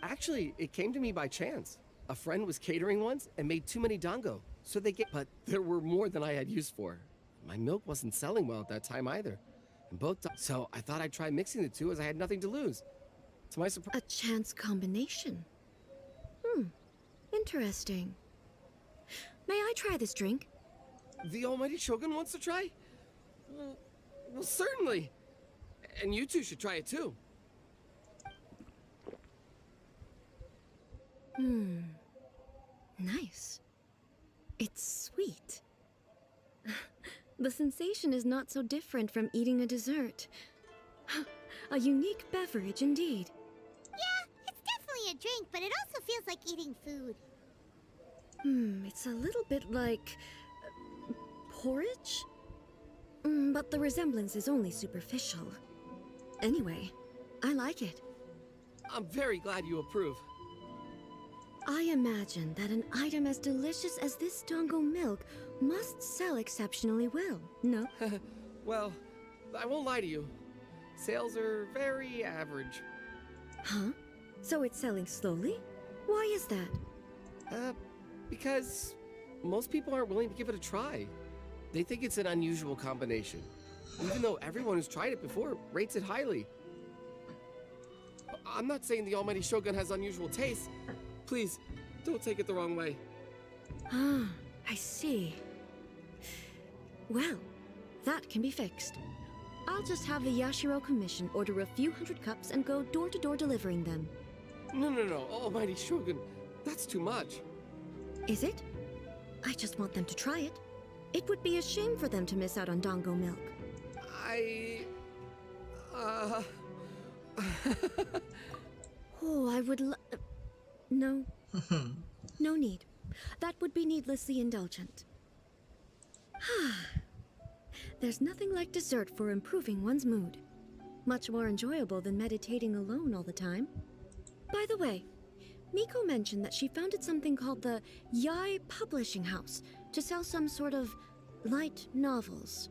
Actually, it came to me by chance. A friend was catering once and made too many dango, so they get... But there were more than I had use for. My milk wasn't selling well at that time either. And so I thought I'd try mixing the two as I had nothing to lose. To my surprise... A chance combination. Interesting. May I try this drink? The almighty Shogun wants to try? Well, certainly. And you two should try it too. Nice. It's sweet. The sensation is not so different from eating a dessert. A unique beverage indeed. Yeah, it's definitely a drink, but it also feels like eating food. It's a little bit like... porridge? But the resemblance is only superficial. Anyway, I like it. I'm very glad you approve. I imagine that an item as delicious as this dango milk must sell exceptionally well, no? Well, I won't lie to you. Sales are very average. Huh? So it's selling slowly? Why is that? Because most people aren't willing to give it a try. They think it's an unusual combination, even though everyone who's tried it before rates it highly. I'm not saying the almighty Shogun has unusual taste. Please, don't take it the wrong way. Ah, I see. Well, that can be fixed. I'll just have the Yashiro Commission order a few hundred cups and go door-to-door delivering them. No, almighty Shogun, that's too much. Is it? I just want them to try it. It would be a shame for them to miss out on dango milk. Oh, I would no. No need. That would be needlessly indulgent. There's nothing like dessert for improving one's mood. Much more enjoyable than meditating alone all the time. By the way, Miko mentioned that she founded something called the Yai Publishing House to sell some sort of light novels.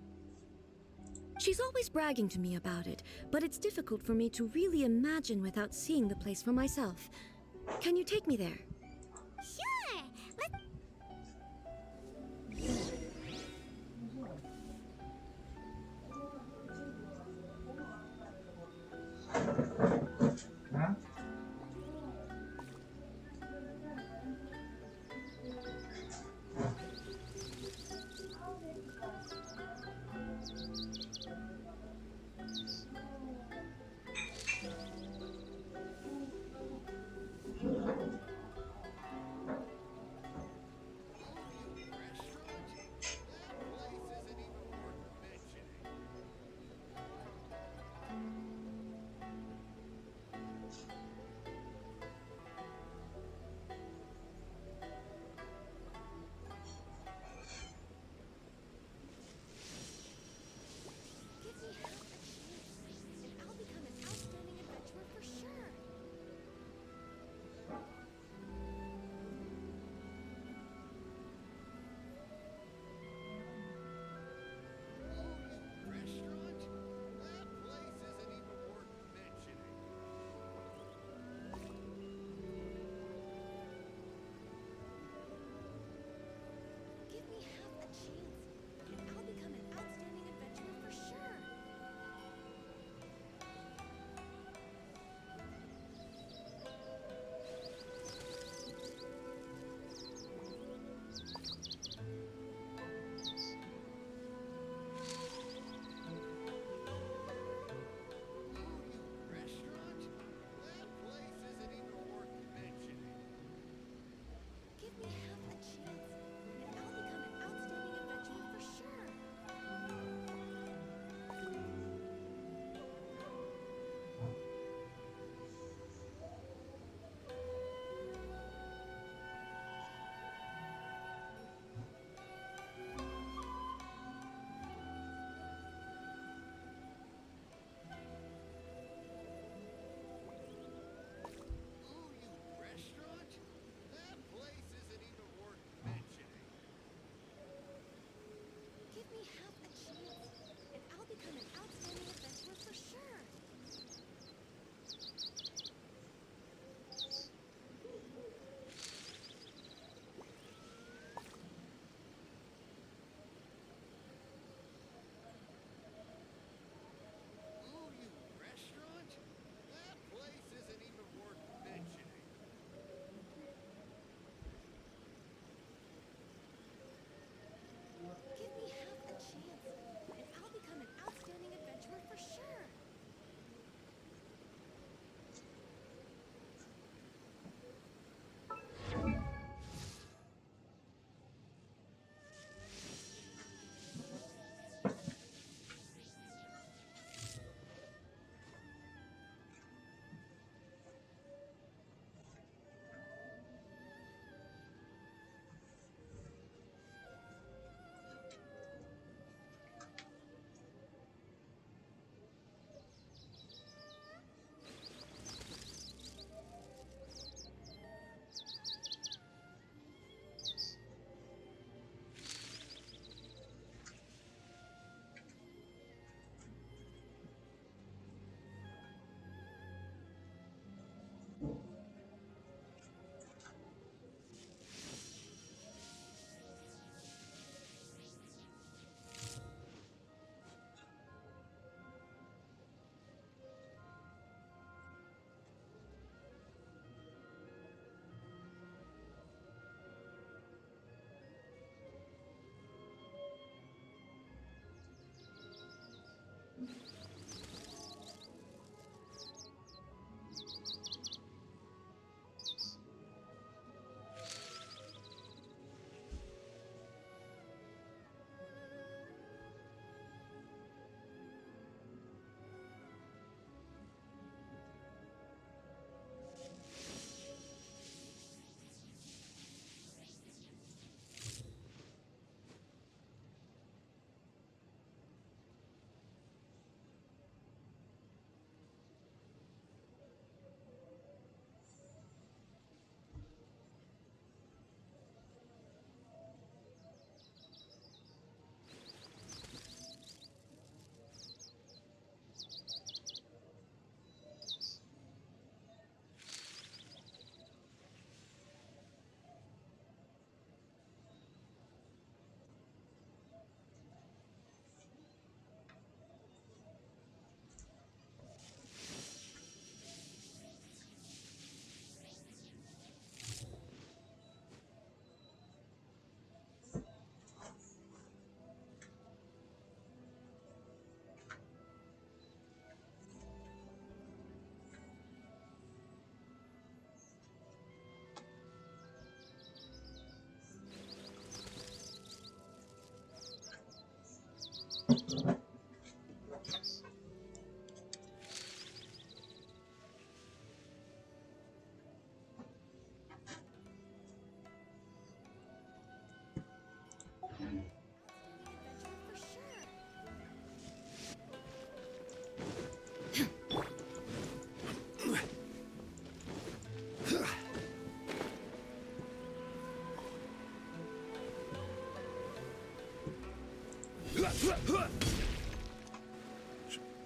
She's always bragging to me about it, but it's difficult for me to really imagine without seeing the place for myself. Can you take me there? Sure!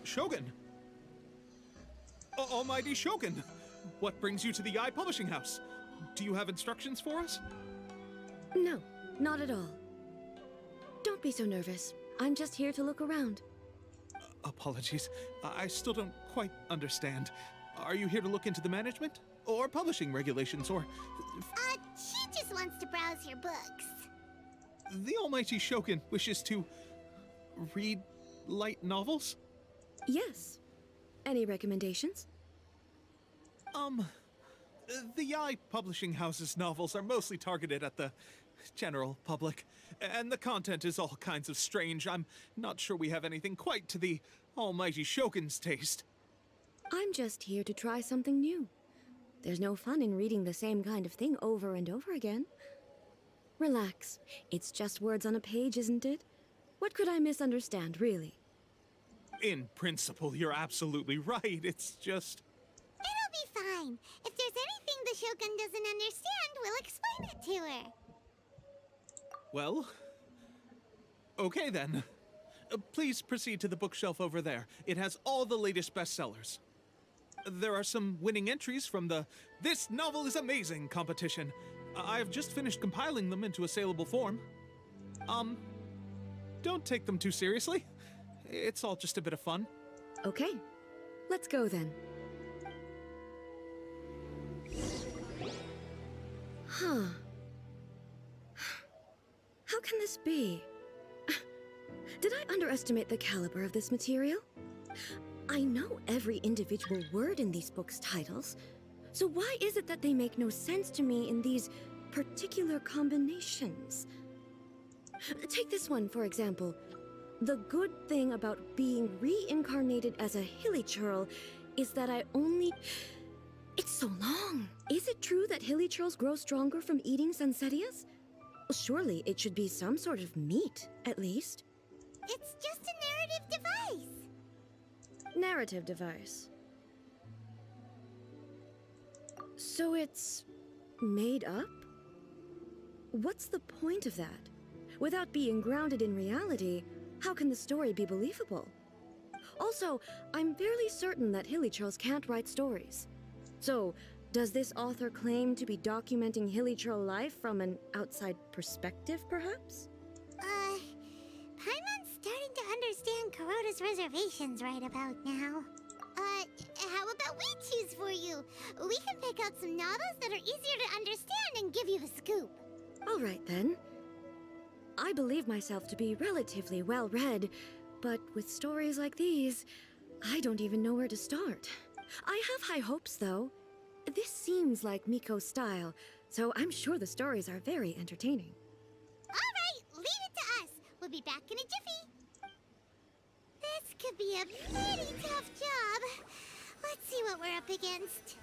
Shogun! Almighty Shogun! What brings you to the Eye Publishing House? Do you have instructions for us? No, not at all. Don't be so nervous. I'm just here to look around. Apologies. I still don't quite understand. Are you here to look into the management? Or publishing regulations, or... She just wants to browse your books. The Almighty Shogun wishes to... read light novels? Yes. Any recommendations? The Eye Publishing House's novels are mostly targeted at the general public, and the content is all kinds of strange. I'm not sure we have anything quite to the Almighty Shogun's taste. I'm just here to try something new. There's no fun in reading the same kind of thing over and over again. Relax. It's just words on a page, isn't it? What could I misunderstand, really? In principle, you're absolutely right. It's just... It'll be fine. If there's anything the Shogun doesn't understand, we'll explain it to her. Well... okay then. Please proceed to the bookshelf over there. It has all the latest bestsellers. There are some winning entries from the This Novel is Amazing competition. I've just finished compiling them into a saleable form. Don't take them too seriously. It's all just a bit of fun. Okay. Let's go then. Huh. How can this be? Did I underestimate the caliber of this material? I know every individual word in these books' titles, so why is it that they make no sense to me in these particular combinations? Take this one, for example. The good thing about being reincarnated as a hilly churl is that I only... It's so long. Is it true that hilly churls grow stronger from eating Sunsetias? Surely it should be some sort of meat, at least. It's just a narrative device. Narrative device. So it's... made up? What's the point of that? Without being grounded in reality, how can the story be believable? Also, I'm fairly certain that hilly churls can't write stories. So, does this author claim to be documenting hilly churl life from an outside perspective, perhaps? Paimon's starting to understand Kuroda's reservations right about now. How about we choose for you? We can pick out some novels that are easier to understand and give you the scoop. All right, then. I believe myself to be relatively well-read, but with stories like these, I don't even know where to start. I have high hopes, though. This seems like Miko's style, so I'm sure the stories are very entertaining. All right, leave it to us. We'll be back in a jiffy. This could be a pretty tough job. Let's see what we're up against.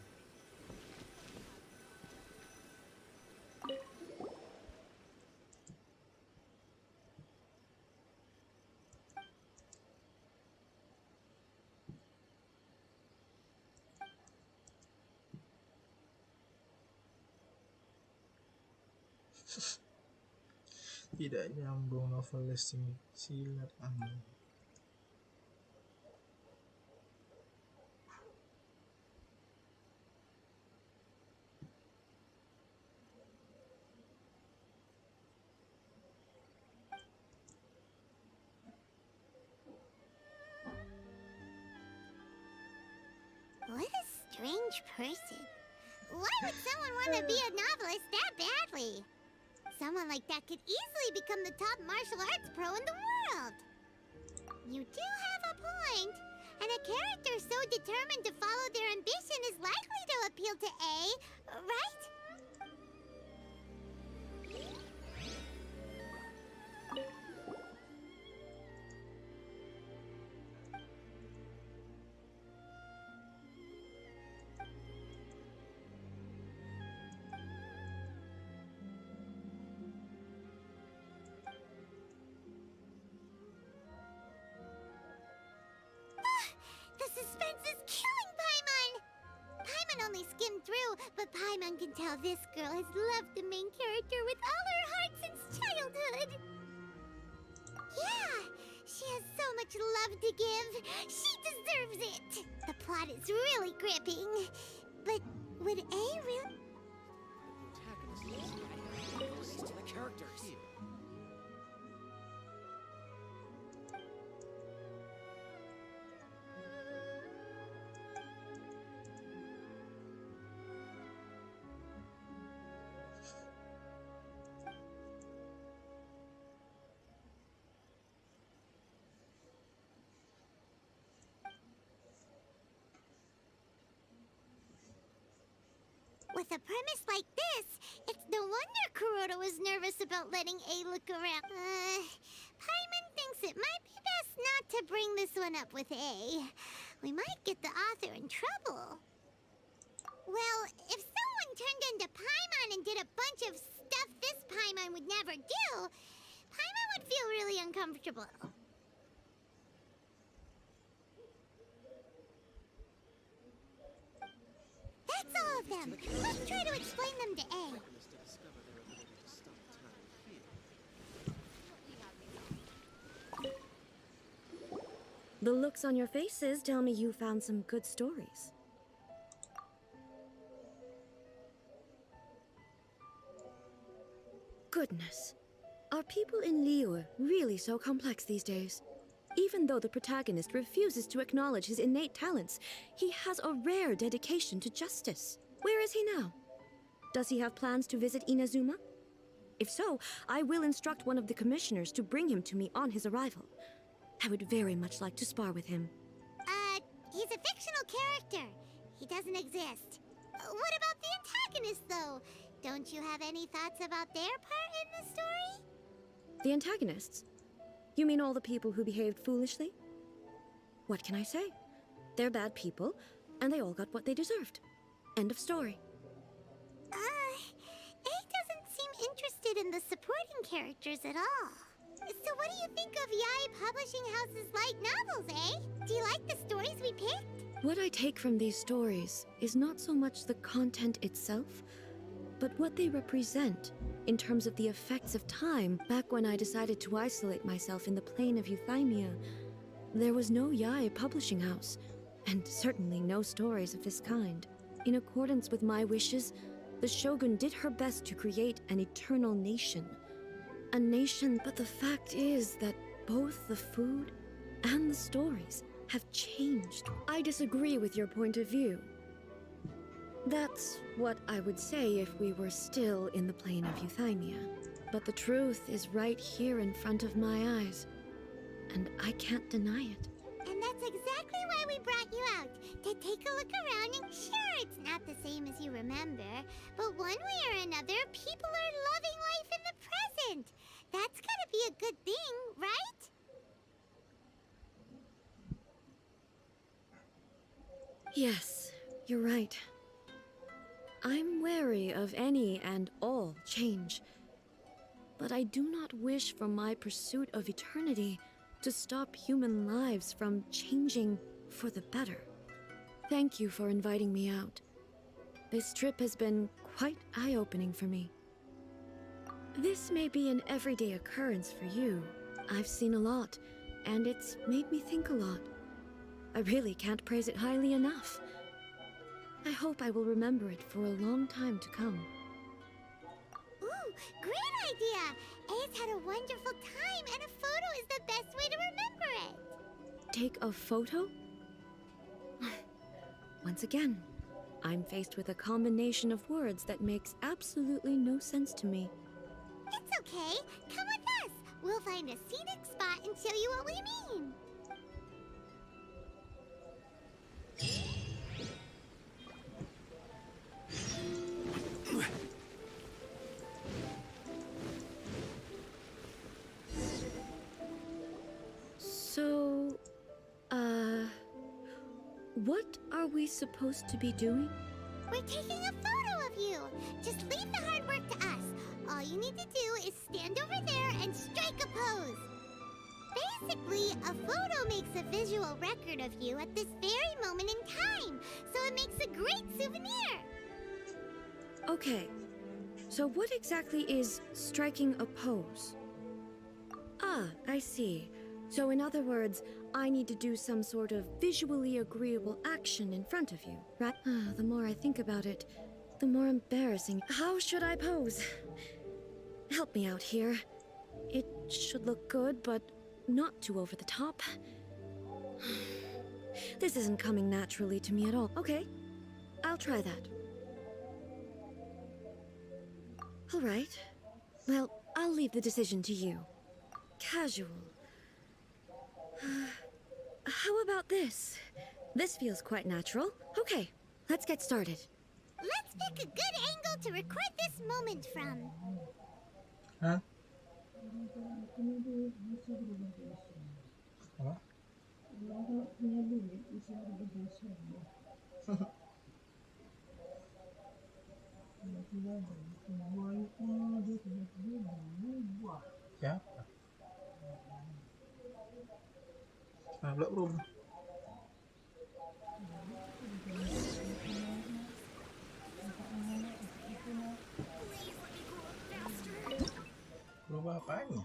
Tidak nyambung novel listing silat angin. What a strange person. Why would someone want to be a novelist that badly? Someone like that could easily become the top martial arts pro in the world. You do have a point. And a character so determined to follow their ambition is likely to appeal to A, right? The suspense is killing Paimon! Paimon only skimmed through, but Paimon can tell this girl has loved the main character with all her heart since childhood. Yeah, She has so much love to give. She deserves it. The plot is really gripping. But would A really... To the characters. With a premise like this, it's no wonder Kuroda was nervous about letting A look around. Paimon thinks it might be best not to bring this one up with A. We might get the author in trouble. Well, if someone turned into Paimon and did a bunch of stuff this Paimon would never do, Paimon would feel really uncomfortable. That's all of them. Let's try to explain them to A. The looks on your faces tell me you found some good stories. Goodness. Are people in Liyue really so complex these days? Even though the protagonist refuses to acknowledge his innate talents, he has a rare dedication to justice. Where is he now? Does he have plans to visit Inazuma? If so, I will instruct one of the commissioners to bring him to me on his arrival. I would very much like to spar with him. He's a fictional character. He doesn't exist. What about the antagonist, though? Don't you have any thoughts about their part in the story? The antagonists? You mean all the people who behaved foolishly? What can I say? They're bad people, and they all got what they deserved. End of story. A doesn't seem interested in the supporting characters at all. So what do you think of Yae Publishing House's light novels, eh? Do you like the stories we picked? What I take from these stories is not so much the content itself, but what they represent in terms of the effects of time. Back when I decided to isolate myself in the plane of Euthymia, there was no Yae Publishing House, and certainly no stories of this kind. In accordance with my wishes, the Shogun did her best to create an eternal nation. A nation, but the fact is that both the food and the stories have changed. I disagree with your point of view. That's what I would say if we were still in the plane of Euthymia. But the truth is right here in front of my eyes, and I can't deny it. And that's exactly why we brought you out, to take a look around and sure, it's not the same as you remember, but one way or another, people are loving life in the present. That's gotta be a good thing, right? Yes, you're right. I'm wary of any and all change, but I do not wish for my pursuit of eternity to stop human lives from changing for the better. Thank you for inviting me out. This trip has been quite eye-opening for me. This may be an everyday occurrence for you. I've seen a lot, and it's made me think a lot. I really can't praise it highly enough. I hope I will remember it for a long time to come. Ooh, great idea! A's had a wonderful time, and a photo is the best way to remember it. Take a photo? Once again, I'm faced with a combination of words that makes absolutely no sense to me. It's okay. Come with us. We'll find a scenic spot and show you what we mean. So, what are we supposed to be doing? We're taking a photo of you. Just leave the hard work to us. All you need to do is stand over there and strike a pose. Basically, a photo makes a visual record of you at this very moment in time, so it makes a great souvenir. Okay, so what exactly is striking a pose? Ah, I see. So in other words, I need to do some sort of visually agreeable action in front of you, right? The more I think about it, the more embarrassing. How should I pose? Help me out here. It should look good, but not too over the top. This isn't coming naturally to me at all. Okay, I'll try that. All right. Well, I'll leave the decision to you. Casual. How about this? This feels quite natural. Okay, let's get started. Let's pick a good angle to record this moment from. Hah? Apa? Siapa? Blok room. Room apanya?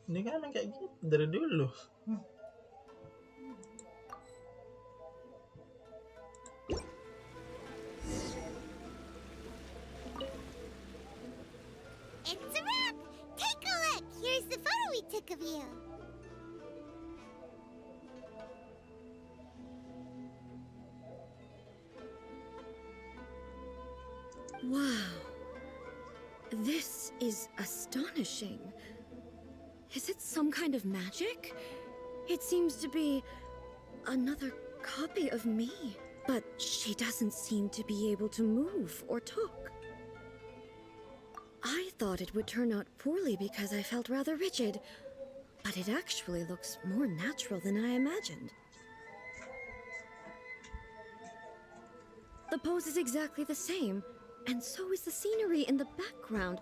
Ini kan emang kayak gitu dari dulu. It's a wrap! Take a look! Here's the photo we took of you. Wow. This is astonishing. Is it some kind of magic? It seems to be another copy of me. But she doesn't seem to be able to move or talk. I thought it would turn out poorly because I felt rather rigid, but it actually looks more natural than I imagined. The pose is exactly the same, and so is the scenery in the background.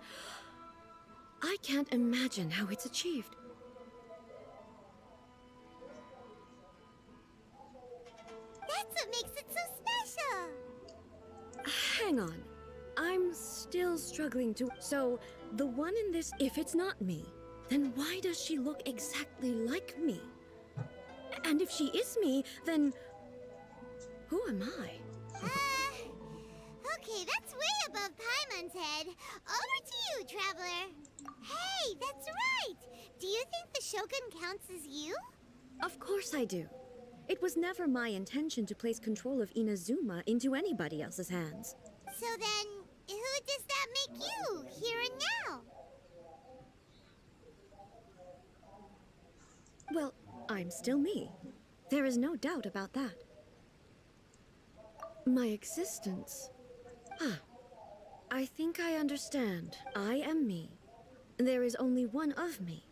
I can't imagine how it's achieved. That's what makes it so special! Hang on. I'm still struggling to... So, the one in this, if it's not me, then why does she look exactly like me? And if she is me, then... who am I? Okay, that's way above Paimon's head. Over to you, Traveler. Hey, that's right! Do you think the Shogun counts as you? Of course I do. It was never my intention to place control of Inazuma into anybody else's hands. So then, who does that make you, here and now? Well, I'm still me. There is no doubt about that. My existence... I think I understand. I am me. There is only one of me.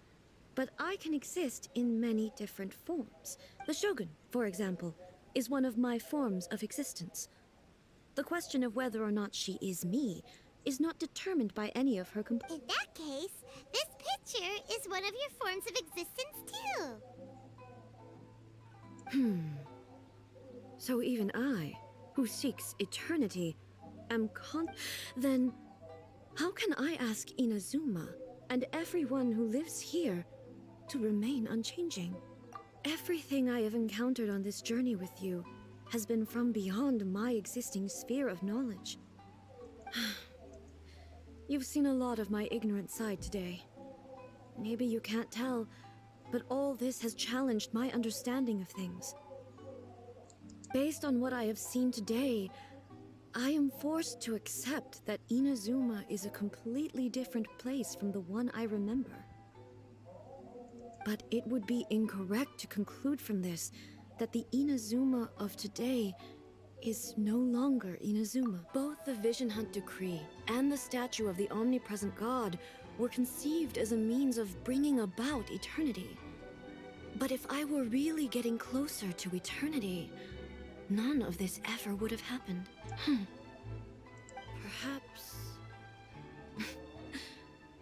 But I can exist in many different forms. The Shogun, for example, is one of my forms of existence. The question of whether or not she is me is not determined by any of her In that case, this picture is one of your forms of existence too. So even I, who seeks eternity, am Then, how can I ask Inazuma and everyone who lives here to remain unchanging? Everything I have encountered on this journey with you has been from beyond my existing sphere of knowledge. You've seen a lot of my ignorant side today. Maybe you can't tell, but all this has challenged my understanding of things. Based on what I have seen today, I am forced to accept that Inazuma is a completely different place from the one I remember. But it would be incorrect to conclude from this that the Inazuma of today is no longer Inazuma. Both the Vision Hunt Decree and the statue of the omnipresent god were conceived as a means of bringing about eternity. But if I were really getting closer to eternity, none of this ever would have happened. Perhaps...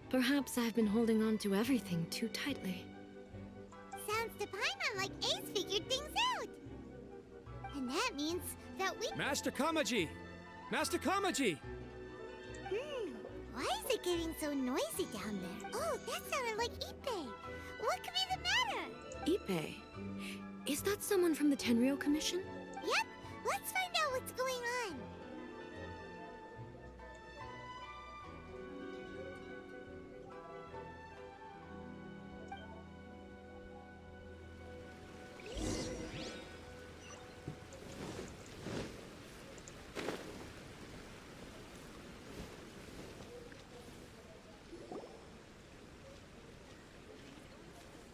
Perhaps I've been holding on to everything too tightly. Sounds to Paimon like Ace figured things out. And that means that we... Master Kamaji! Master Kamaji! Why is getting so noisy down there? Oh, that sounded like Ippei. What could be the matter? Ippei? Is that someone from the Tenryou Commission? Yep, let's find out what's going on.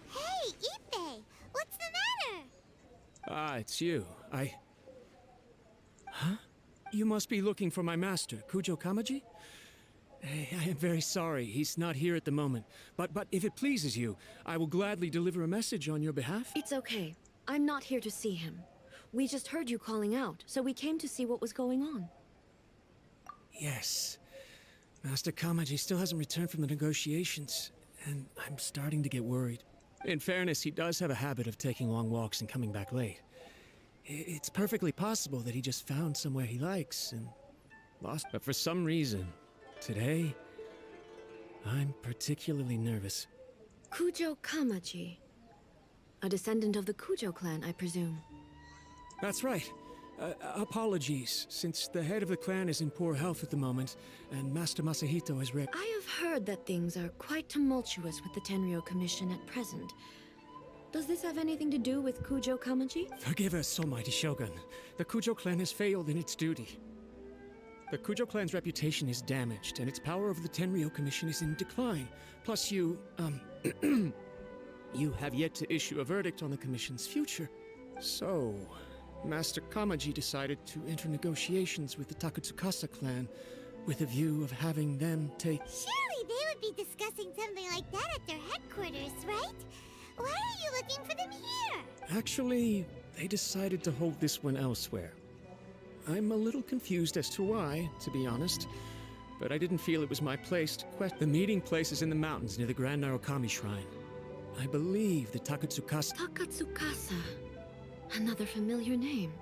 Hey, Ippei, what's the matter? Ah, it's you. Huh? You must be looking for my master, Kujo Kamaji? I am very sorry, he's not here at the moment. But if it pleases you, I will gladly deliver a message on your behalf. It's okay. I'm not here to see him. We just heard you calling out, so we came to see what was going on. Yes. Master Kamaji still hasn't returned from the negotiations, and I'm starting to get worried. In fairness, he does have a habit of taking long walks and coming back late. It's perfectly possible that he just found somewhere he likes and lost. But for some reason, today, I'm particularly nervous. Kujo Kamaji. A descendant of the Kujo clan, I presume. That's right. Apologies, since the head of the clan is in poor health at the moment, and Master Masahito has I have heard that things are quite tumultuous with the Tenryou Commission at present. Does this have anything to do with Kujo Kamaji? Forgive us, Almighty Shogun. The Kujo clan has failed in its duty. The Kujo clan's reputation is damaged, and its power over the Tenryou Commission is in decline. Plus you have yet to issue a verdict on the Commission's future. So, Master Kamaji decided to enter negotiations with the Takatsukasa clan with a view of having them take... Surely they would be discussing something like that at their headquarters, right? Why are you looking for them here? Actually, they decided to hold this one elsewhere. I'm a little confused as to why, to be honest, but I didn't feel it was my place to question. The meeting place is in the mountains near the Grand Narukami Shrine. I believe the Takatsukasa... Takatsukasa. Another familiar name.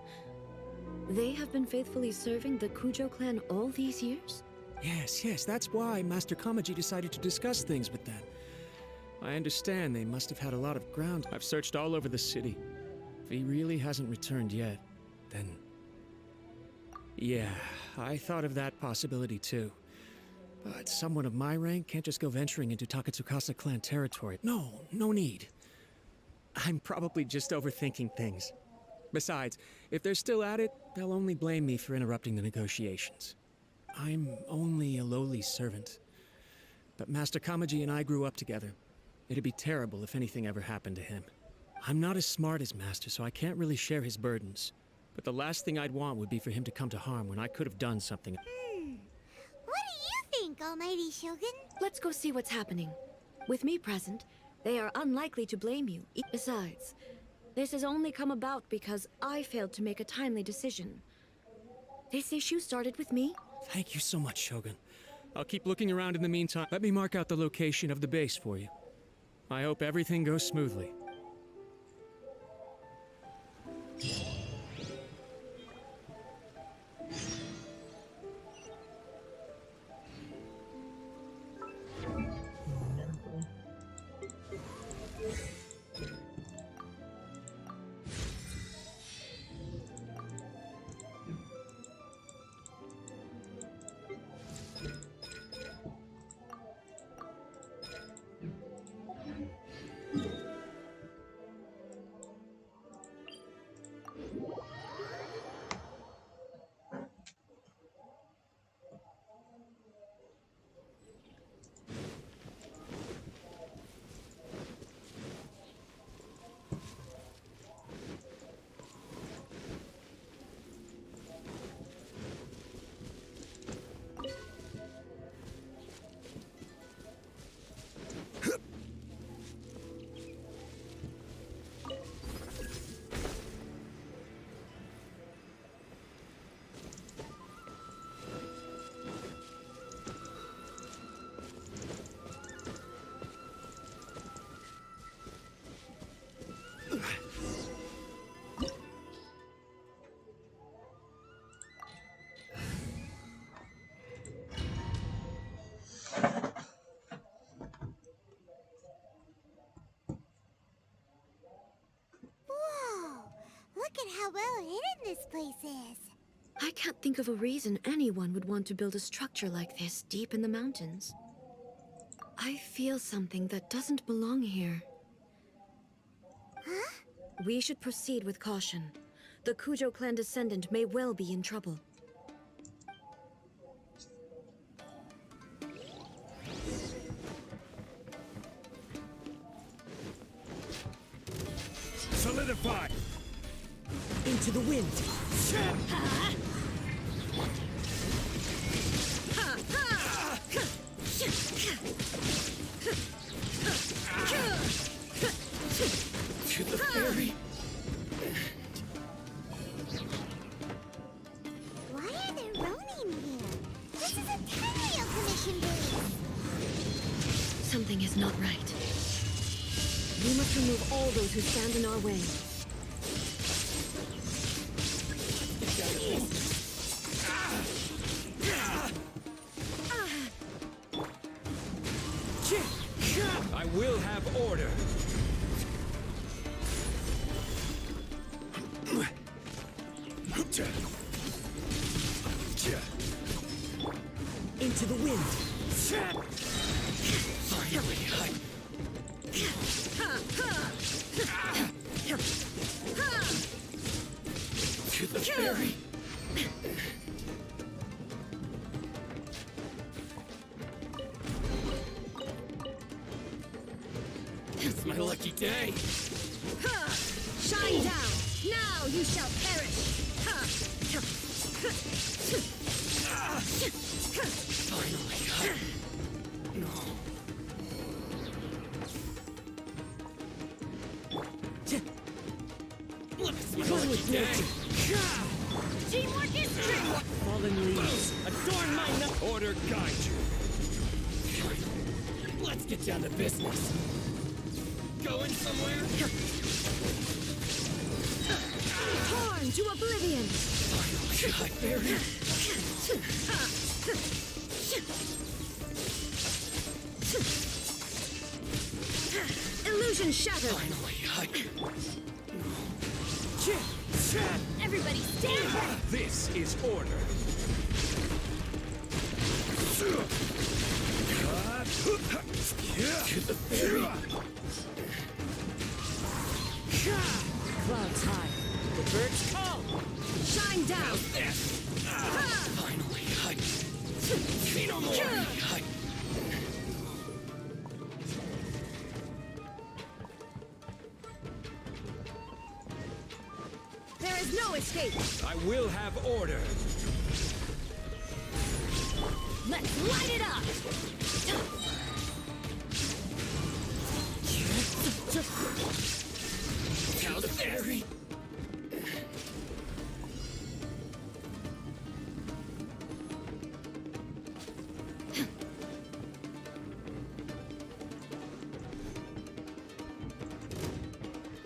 They have been faithfully serving the Kujo clan all these years? Yes, that's why Master Kamaji decided to discuss things with them. I understand they must have had a lot of ground. I've searched all over the city. If he really hasn't returned yet, then... Yeah, I thought of that possibility too. But someone of my rank can't just go venturing into Takatsukasa clan territory. No need. I'm probably just overthinking things. Besides, if they're still at it, they'll only blame me for interrupting the negotiations. I'm only a lowly servant. But Master Kamaji and I grew up together. It'd be terrible if anything ever happened to him. I'm not as smart as Master, so I can't really share his burdens. But the last thing I'd want would be for him to come to harm when I could have done something. What do you think, Almighty Shogun? Let's go see what's happening. With me present, they are unlikely to blame you. Besides, this has only come about because I failed to make a timely decision. This issue started with me. Thank you so much, Shogun. I'll keep looking around in the meantime. Let me mark out the location of the base for you. I hope everything goes smoothly. Look at how well hidden this place is. I can't think of a reason anyone would want to build a structure like this deep in the mountains. I feel something that doesn't belong here. Huh? We should proceed with caution. The Kujo clan descendant may well be in trouble. Solidify! Into the wind! To the ferry! Why are there Ronin here? This is a Tenryo Commission base. Something is not right. We must remove all those who stand in our way. I will have order. Into the wind! Finally, to the ferry! It's my lucky day! Shine down! Now you shall perish! Finally, no. It's my lucky day! Teamwork is strength! Fallen leaves, adorn my Order guide you. Let's get down to business. Going somewhere? Torn to oblivion! Finally, I buried. Illusion shattered! Finally, Everybody stand back! This is order. to the ferry. clouds high. The birds call! Shine down! Finally, see no more. There is no escape! I will have order. Let's light it up! To the ferry.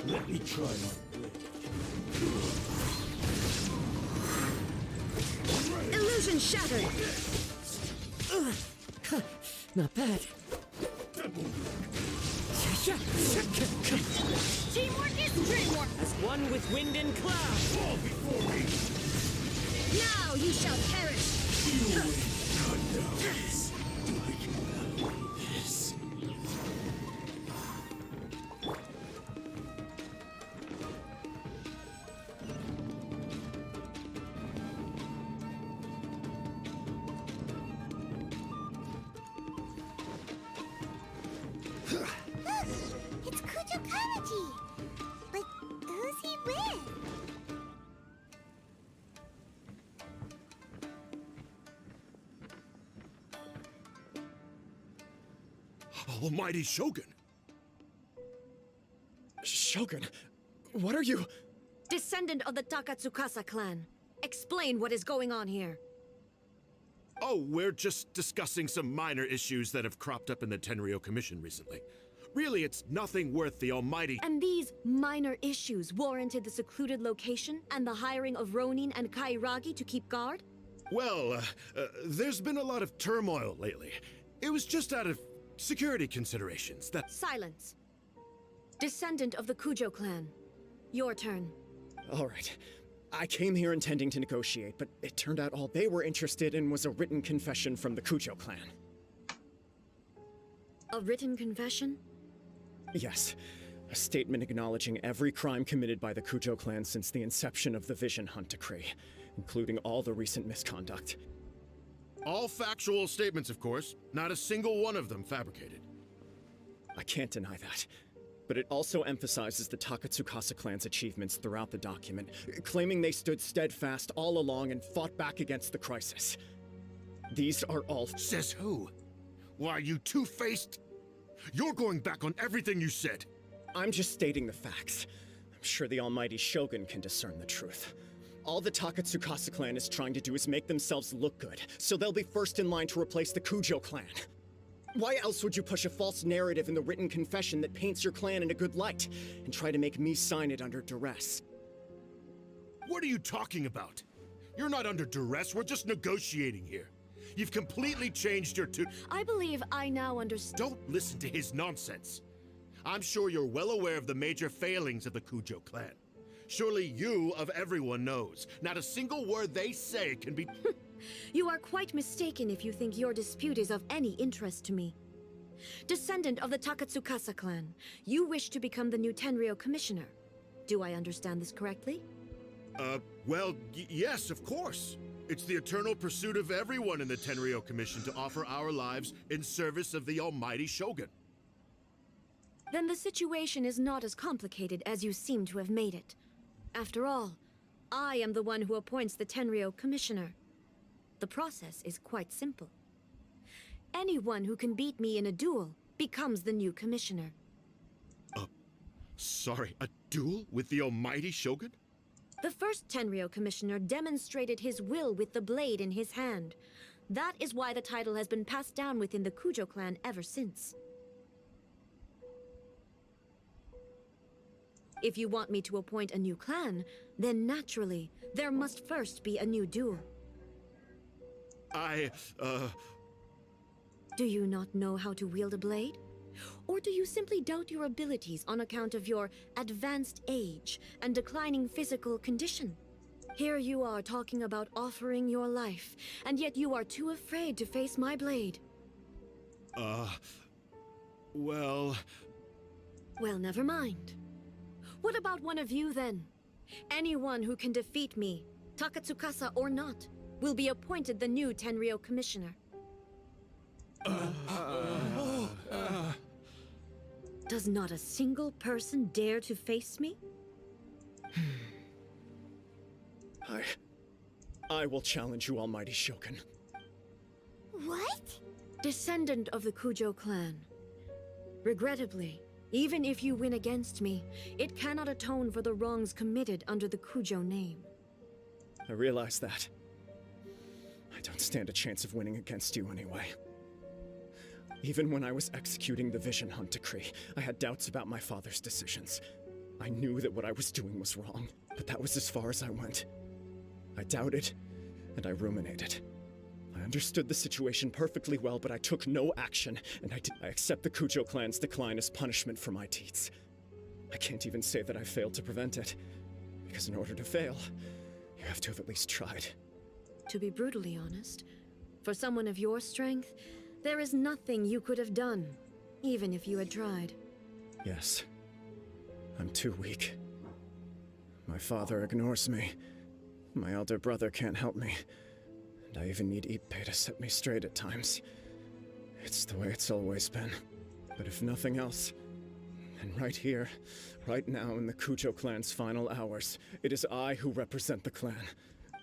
Let me try my blade. Illusion shattered! Not bad. Teamwork is dreamwork! As one with wind and cloud! Fall before me. Now you shall perish! You ain't cut this. Look! It's Kujo Kamaji! But who's he with? Almighty Shogun! Shogun, what are you? Descendant of the Takatsukasa clan. Explain what is going on here. Oh, we're just discussing some minor issues that have cropped up in the Tenryo Commission recently. Really, it's nothing worth the almighty— And these minor issues warranted the secluded location and the hiring of Ronin and Kairagi to keep guard? Well, there's been a lot of turmoil lately. It was just out of security considerations that— Silence. Descendant of the Kujo clan. Your turn. All right. I came here intending to negotiate, but it turned out all they were interested in was a written confession from the Kujo clan. A written confession? Yes. A statement acknowledging every crime committed by the Kujo clan since the inception of the Vision Hunt Decree, including all the recent misconduct. All factual statements, of course. Not a single one of them fabricated. I can't deny that. But it also emphasizes the Takatsukasa clan's achievements throughout the document, claiming they stood steadfast all along and fought back against the crisis. These are all— Says who? Why, you two-faced? You're going back on everything you said. I'm just stating the facts. I'm sure the almighty Shogun can discern the truth. All the Takatsukasa clan is trying to do is make themselves look good, so they'll be first in line to replace the Kujo clan. Why else would you push a false narrative in the written confession that paints your clan in a good light, and try to make me sign it under duress? What are you talking about? You're not under duress, we're just negotiating here. You've completely changed your I believe I now understand. Don't listen to his nonsense. I'm sure you're well aware of the major failings of the Kujo clan. Surely you, of everyone, knows. Not a single word they say can be— You are quite mistaken if you think your dispute is of any interest to me. Descendant of the Takatsukasa clan, you wish to become the new Tenryou commissioner. Do I understand this correctly? Well, yes, of course. It's the eternal pursuit of everyone in the Tenryou Commission to offer our lives in service of the almighty Shogun. Then the situation is not as complicated as you seem to have made it. After all, I am the one who appoints the Tenryou commissioner. The process is quite simple. Anyone who can beat me in a duel becomes the new commissioner. Sorry, a duel with the almighty Shogun? The first Tenryou commissioner demonstrated his will with the blade in his hand. That is why the title has been passed down within the Kujo clan ever since. If you want me to appoint a new clan, then naturally, there must first be a new duel. Do you not know how to wield a blade? Or do you simply doubt your abilities on account of your advanced age and declining physical condition? Here you are talking about offering your life, and yet you are too afraid to face my blade. Well, never mind. What about one of you, then? Anyone who can defeat me, Takatsukasa or not, will be appointed the new Tenryou commissioner. Does not a single person dare to face me? I will challenge you, almighty Shogun. What? Descendant of the Kujo clan. Regrettably, even if you win against me, it cannot atone for the wrongs committed under the Kujo name. I realize that. I don't stand a chance of winning against you anyway. Even when I was executing the Vision Hunt Decree, I had doubts about my father's decisions. I knew that what I was doing was wrong, but that was as far as I went. I doubted, and I ruminated. I understood the situation perfectly well, but I took no action, and I accept the Kujo clan's decline as punishment for my deeds. I can't even say that I failed to prevent it, because in order to fail, you have to have at least tried. To be brutally honest, for someone of your strength, there is nothing you could have done, even if you had tried. Yes. I'm too weak. My father ignores me. My elder brother can't help me. And I even need Ippei to set me straight at times. It's the way it's always been. But if nothing else, then right here, right now in the Kujo clan's final hours, it is I who represent the clan.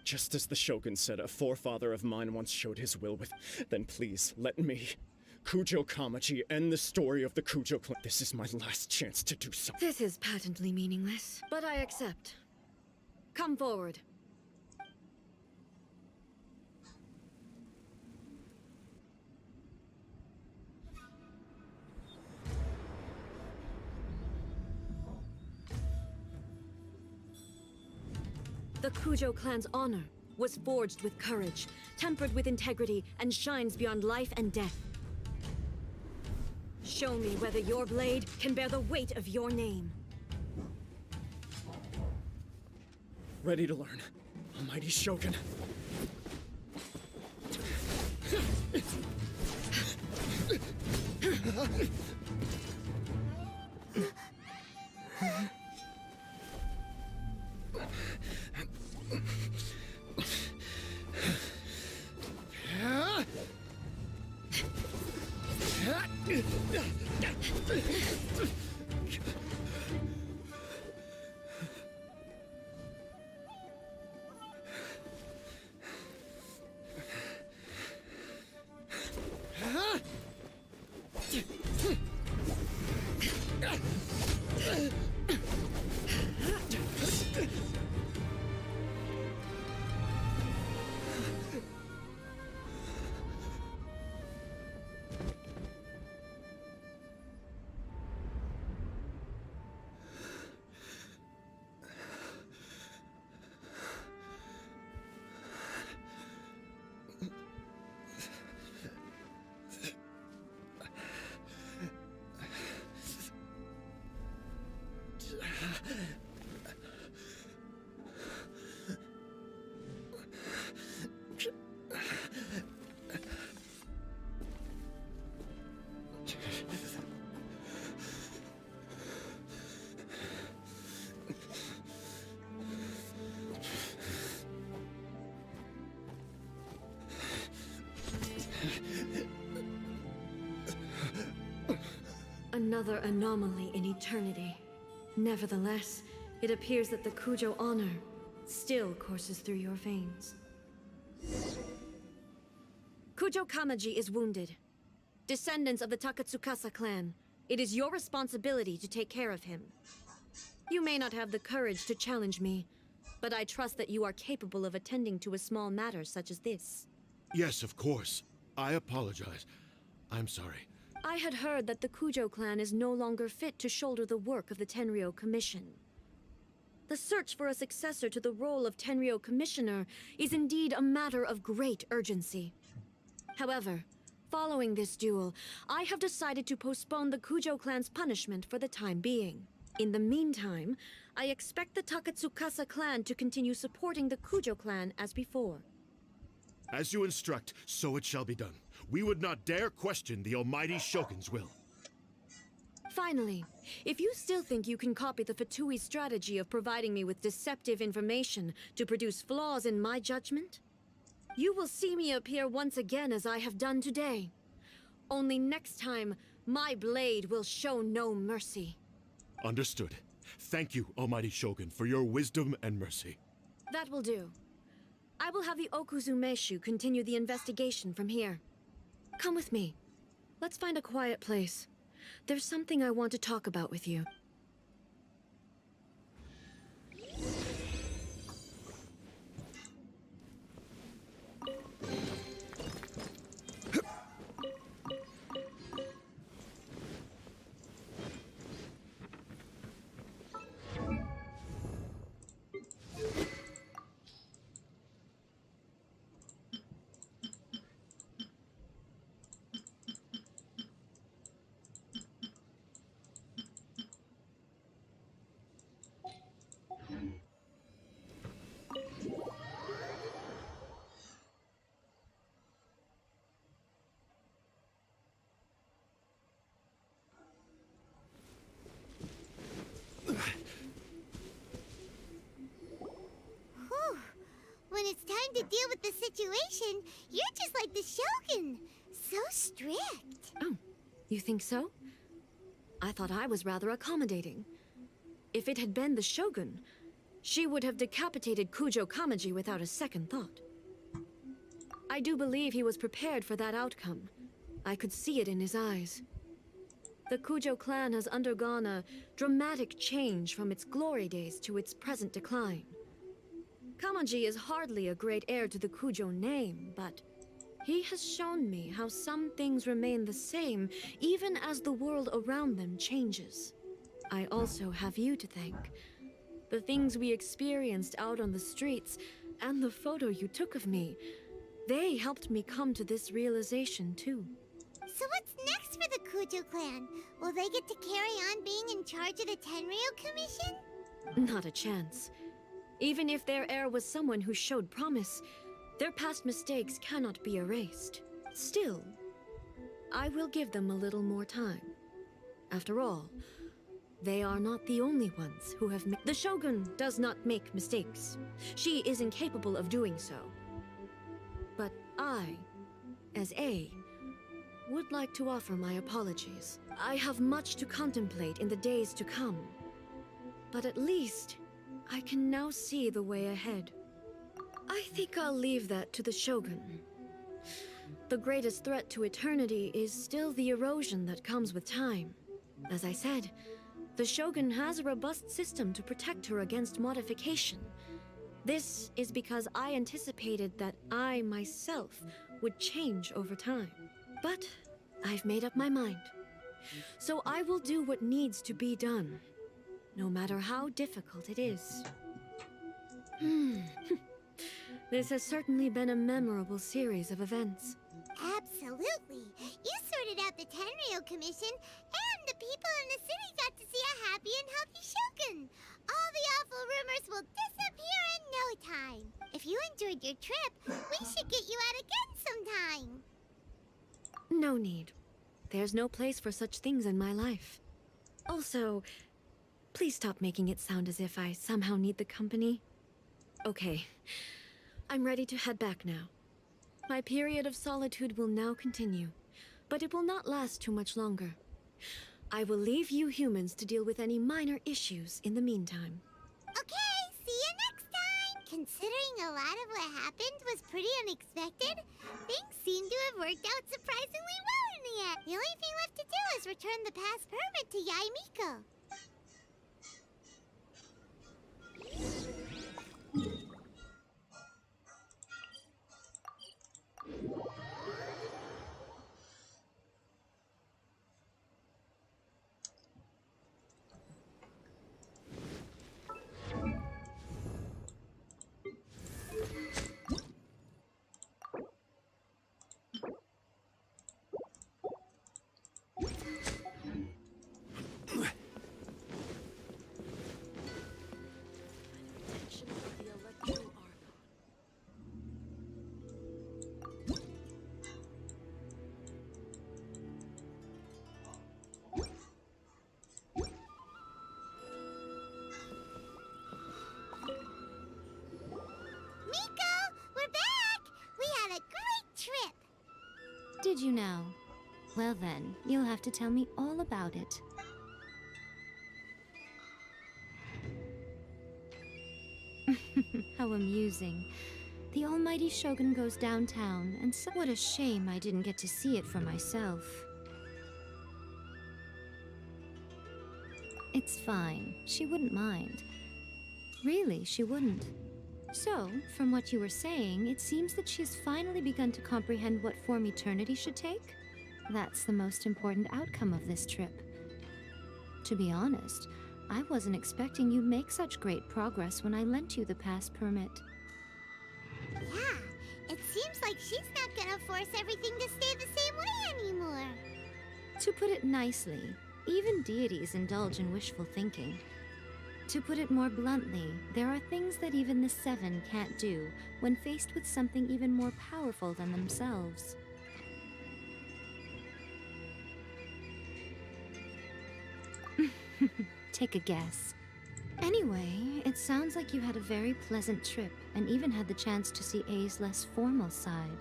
Just as the Shogun said a forefather of mine once showed his will with, then please, let me, Kujo Kamaji, end the story of the Kujo clan. This is my last chance to do so. This is patently meaningless, but I accept. Come forward. The Kujo clan's honor was forged with courage, tempered with integrity, and shines beyond life and death. Show me whether your blade can bear the weight of your name. Ready to learn. Almighty Shogun. Another anomaly in eternity. Nevertheless, it appears that the Kujo honor still courses through your veins. Kujo Kamaji is wounded. Descendants of the Takatsukasa clan, it is your responsibility to take care of him. You may not have the courage to challenge me, but I trust that you are capable of attending to a small matter such as this. Yes, of course. I apologize. I'm sorry. I had heard that the Kujo clan is no longer fit to shoulder the work of the Tenryou Commission. The search for a successor to the role of Tenryou Commissioner is indeed a matter of great urgency. However, following this duel, I have decided to postpone the Kujo clan's punishment for the time being. In the meantime, I expect the Takatsukasa clan to continue supporting the Kujo clan as before. As you instruct, so it shall be done. We would not dare question the Almighty Shogun's will. Finally, if you still think you can copy the Fatui strategy of providing me with deceptive information to produce flaws in my judgment, you will see me appear once again as I have done today. Only next time, my blade will show no mercy. Understood. Thank you, Almighty Shogun, for your wisdom and mercy. That will do. I will have the Okuzumeshu continue the investigation from here. Come with me. Let's find a quiet place. There's something I want to talk about with you. When it's time to deal with the situation, you're just like the Shogun. So strict. Oh, you think so? I thought I was rather accommodating. If it had been the Shogun, she would have decapitated Kujo Kamaji without a second thought. I do believe he was prepared for that outcome. I could see it in his eyes. The Kujo clan has undergone a dramatic change from its glory days to its present decline. Kamaji is hardly a great heir to the Kujo name, but he has shown me how some things remain the same even as the world around them changes. I also have you to thank. The things we experienced out on the streets and the photo you took of me, they helped me come to this realization too. So what's next for the Kujo clan? Will they get to carry on being in charge of the Tenryou Commission? Not a chance. Even if their heir was someone who showed promise, their past mistakes cannot be erased. Still, I will give them a little more time. After all, they are not the only ones who have The Shogun does not make mistakes. She is incapable of doing so. But I, as A, would like to offer my apologies. I have much to contemplate in the days to come. But at least, I can now see the way ahead. I think I'll leave that to the Shogun. The greatest threat to eternity is still the erosion that comes with time. As I said, the Shogun has a robust system to protect her against modification. This is because I anticipated that I myself would change over time. But I've made up my mind. So I will do what needs to be done, no matter how difficult it is. This has certainly been a memorable series of events. Absolutely. You sorted out the Tenryo Commission, and the people in the city got to see a happy and healthy Shogun. All the awful rumors will disappear in no time. If you enjoyed your trip, we should get you out again sometime. No need. There's no place for such things in my life. Also, please stop making it sound as if I somehow need the company. Okay, I'm ready to head back now. My period of solitude will now continue, but it will not last too much longer. I will leave you humans to deal with any minor issues in the meantime. Okay, see you next time! Considering a lot of what happened was pretty unexpected, things seem to have worked out surprisingly well in the end. The only thing left to do is return the pass permit to Yae Miko. Did you now? Well then, you'll have to tell me all about it. How amusing. The almighty Shogun goes downtown, and so— What a shame I didn't get to see it for myself. It's fine. She wouldn't mind. Really, she wouldn't. So, from what you were saying, it seems that she's finally begun to comprehend what form eternity should take? That's the most important outcome of this trip. To be honest, I wasn't expecting you'd make such great progress when I lent you the pass permit. Yeah, it seems like she's not gonna force everything to stay the same way anymore. To put it nicely, even deities indulge in wishful thinking. To put it more bluntly, there are things that even the Seven can't do when faced with something even more powerful than themselves. Take a guess. Anyway, it sounds like you had a very pleasant trip and even had the chance to see A's less formal side.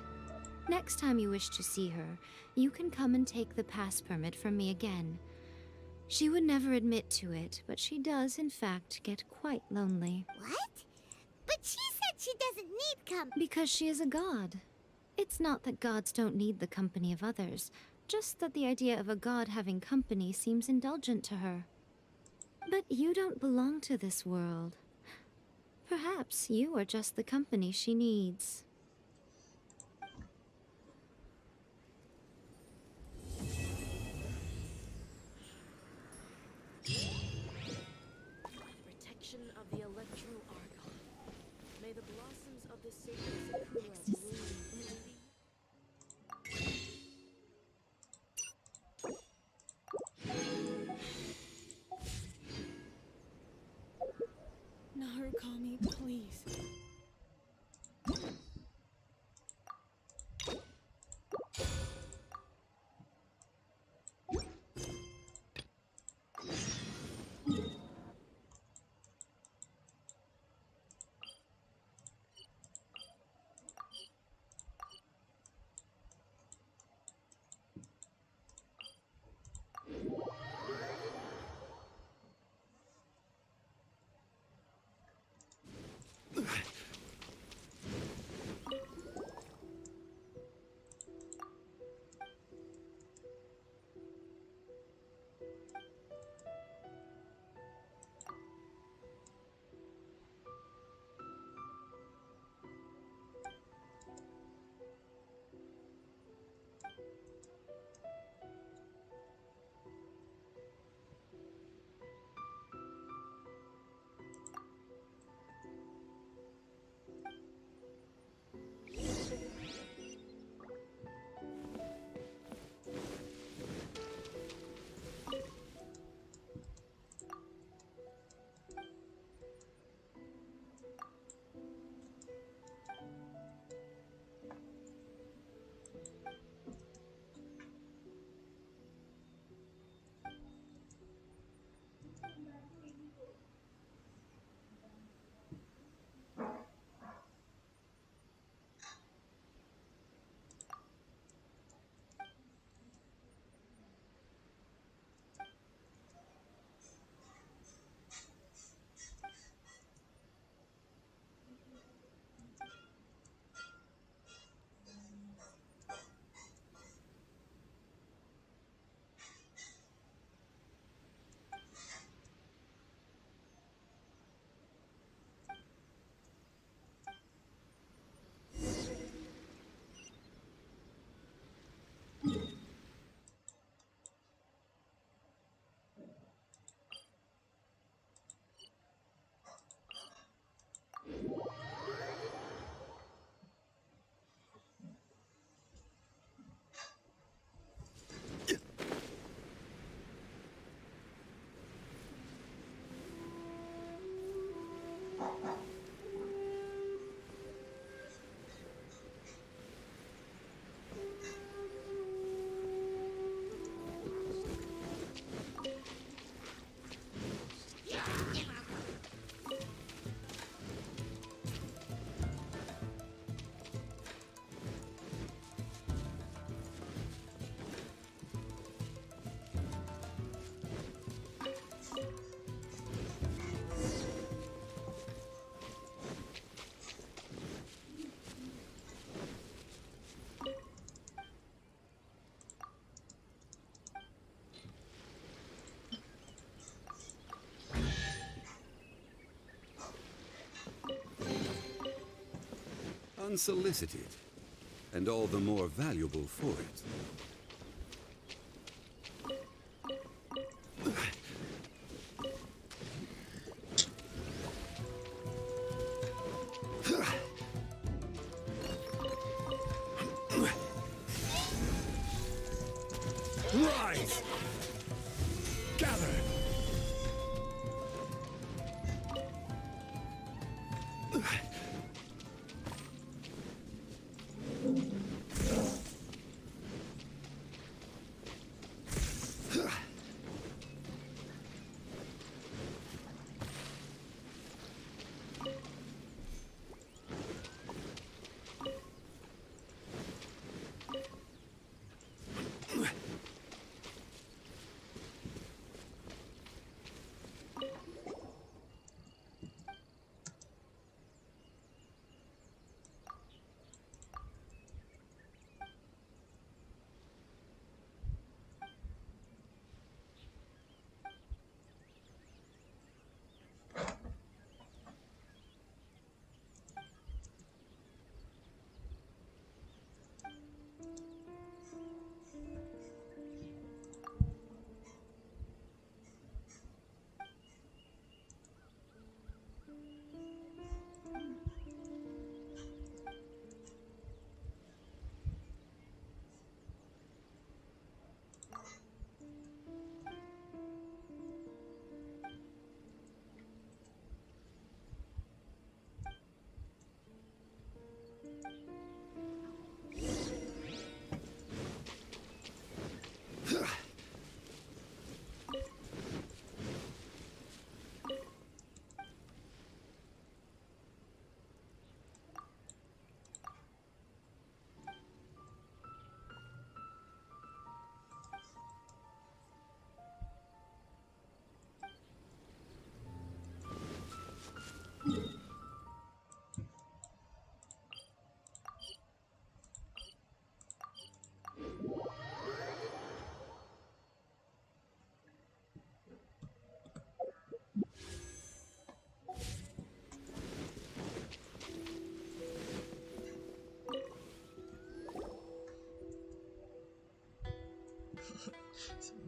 Next time you wish to see her, you can come and take the pass permit from me again. She would never admit to it, but she does, in fact, get quite lonely. What? But she said she doesn't need company. Because she is a god. It's not that gods don't need the company of others, just that the idea of a god having company seems indulgent to her. But you don't belong to this world. Perhaps you are just the company she needs. May the blossoms of the sacred sakura bloom. Narukami, please. unsolicited, and all the more valuable for it. Rise! Gather!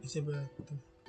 Bisa batu.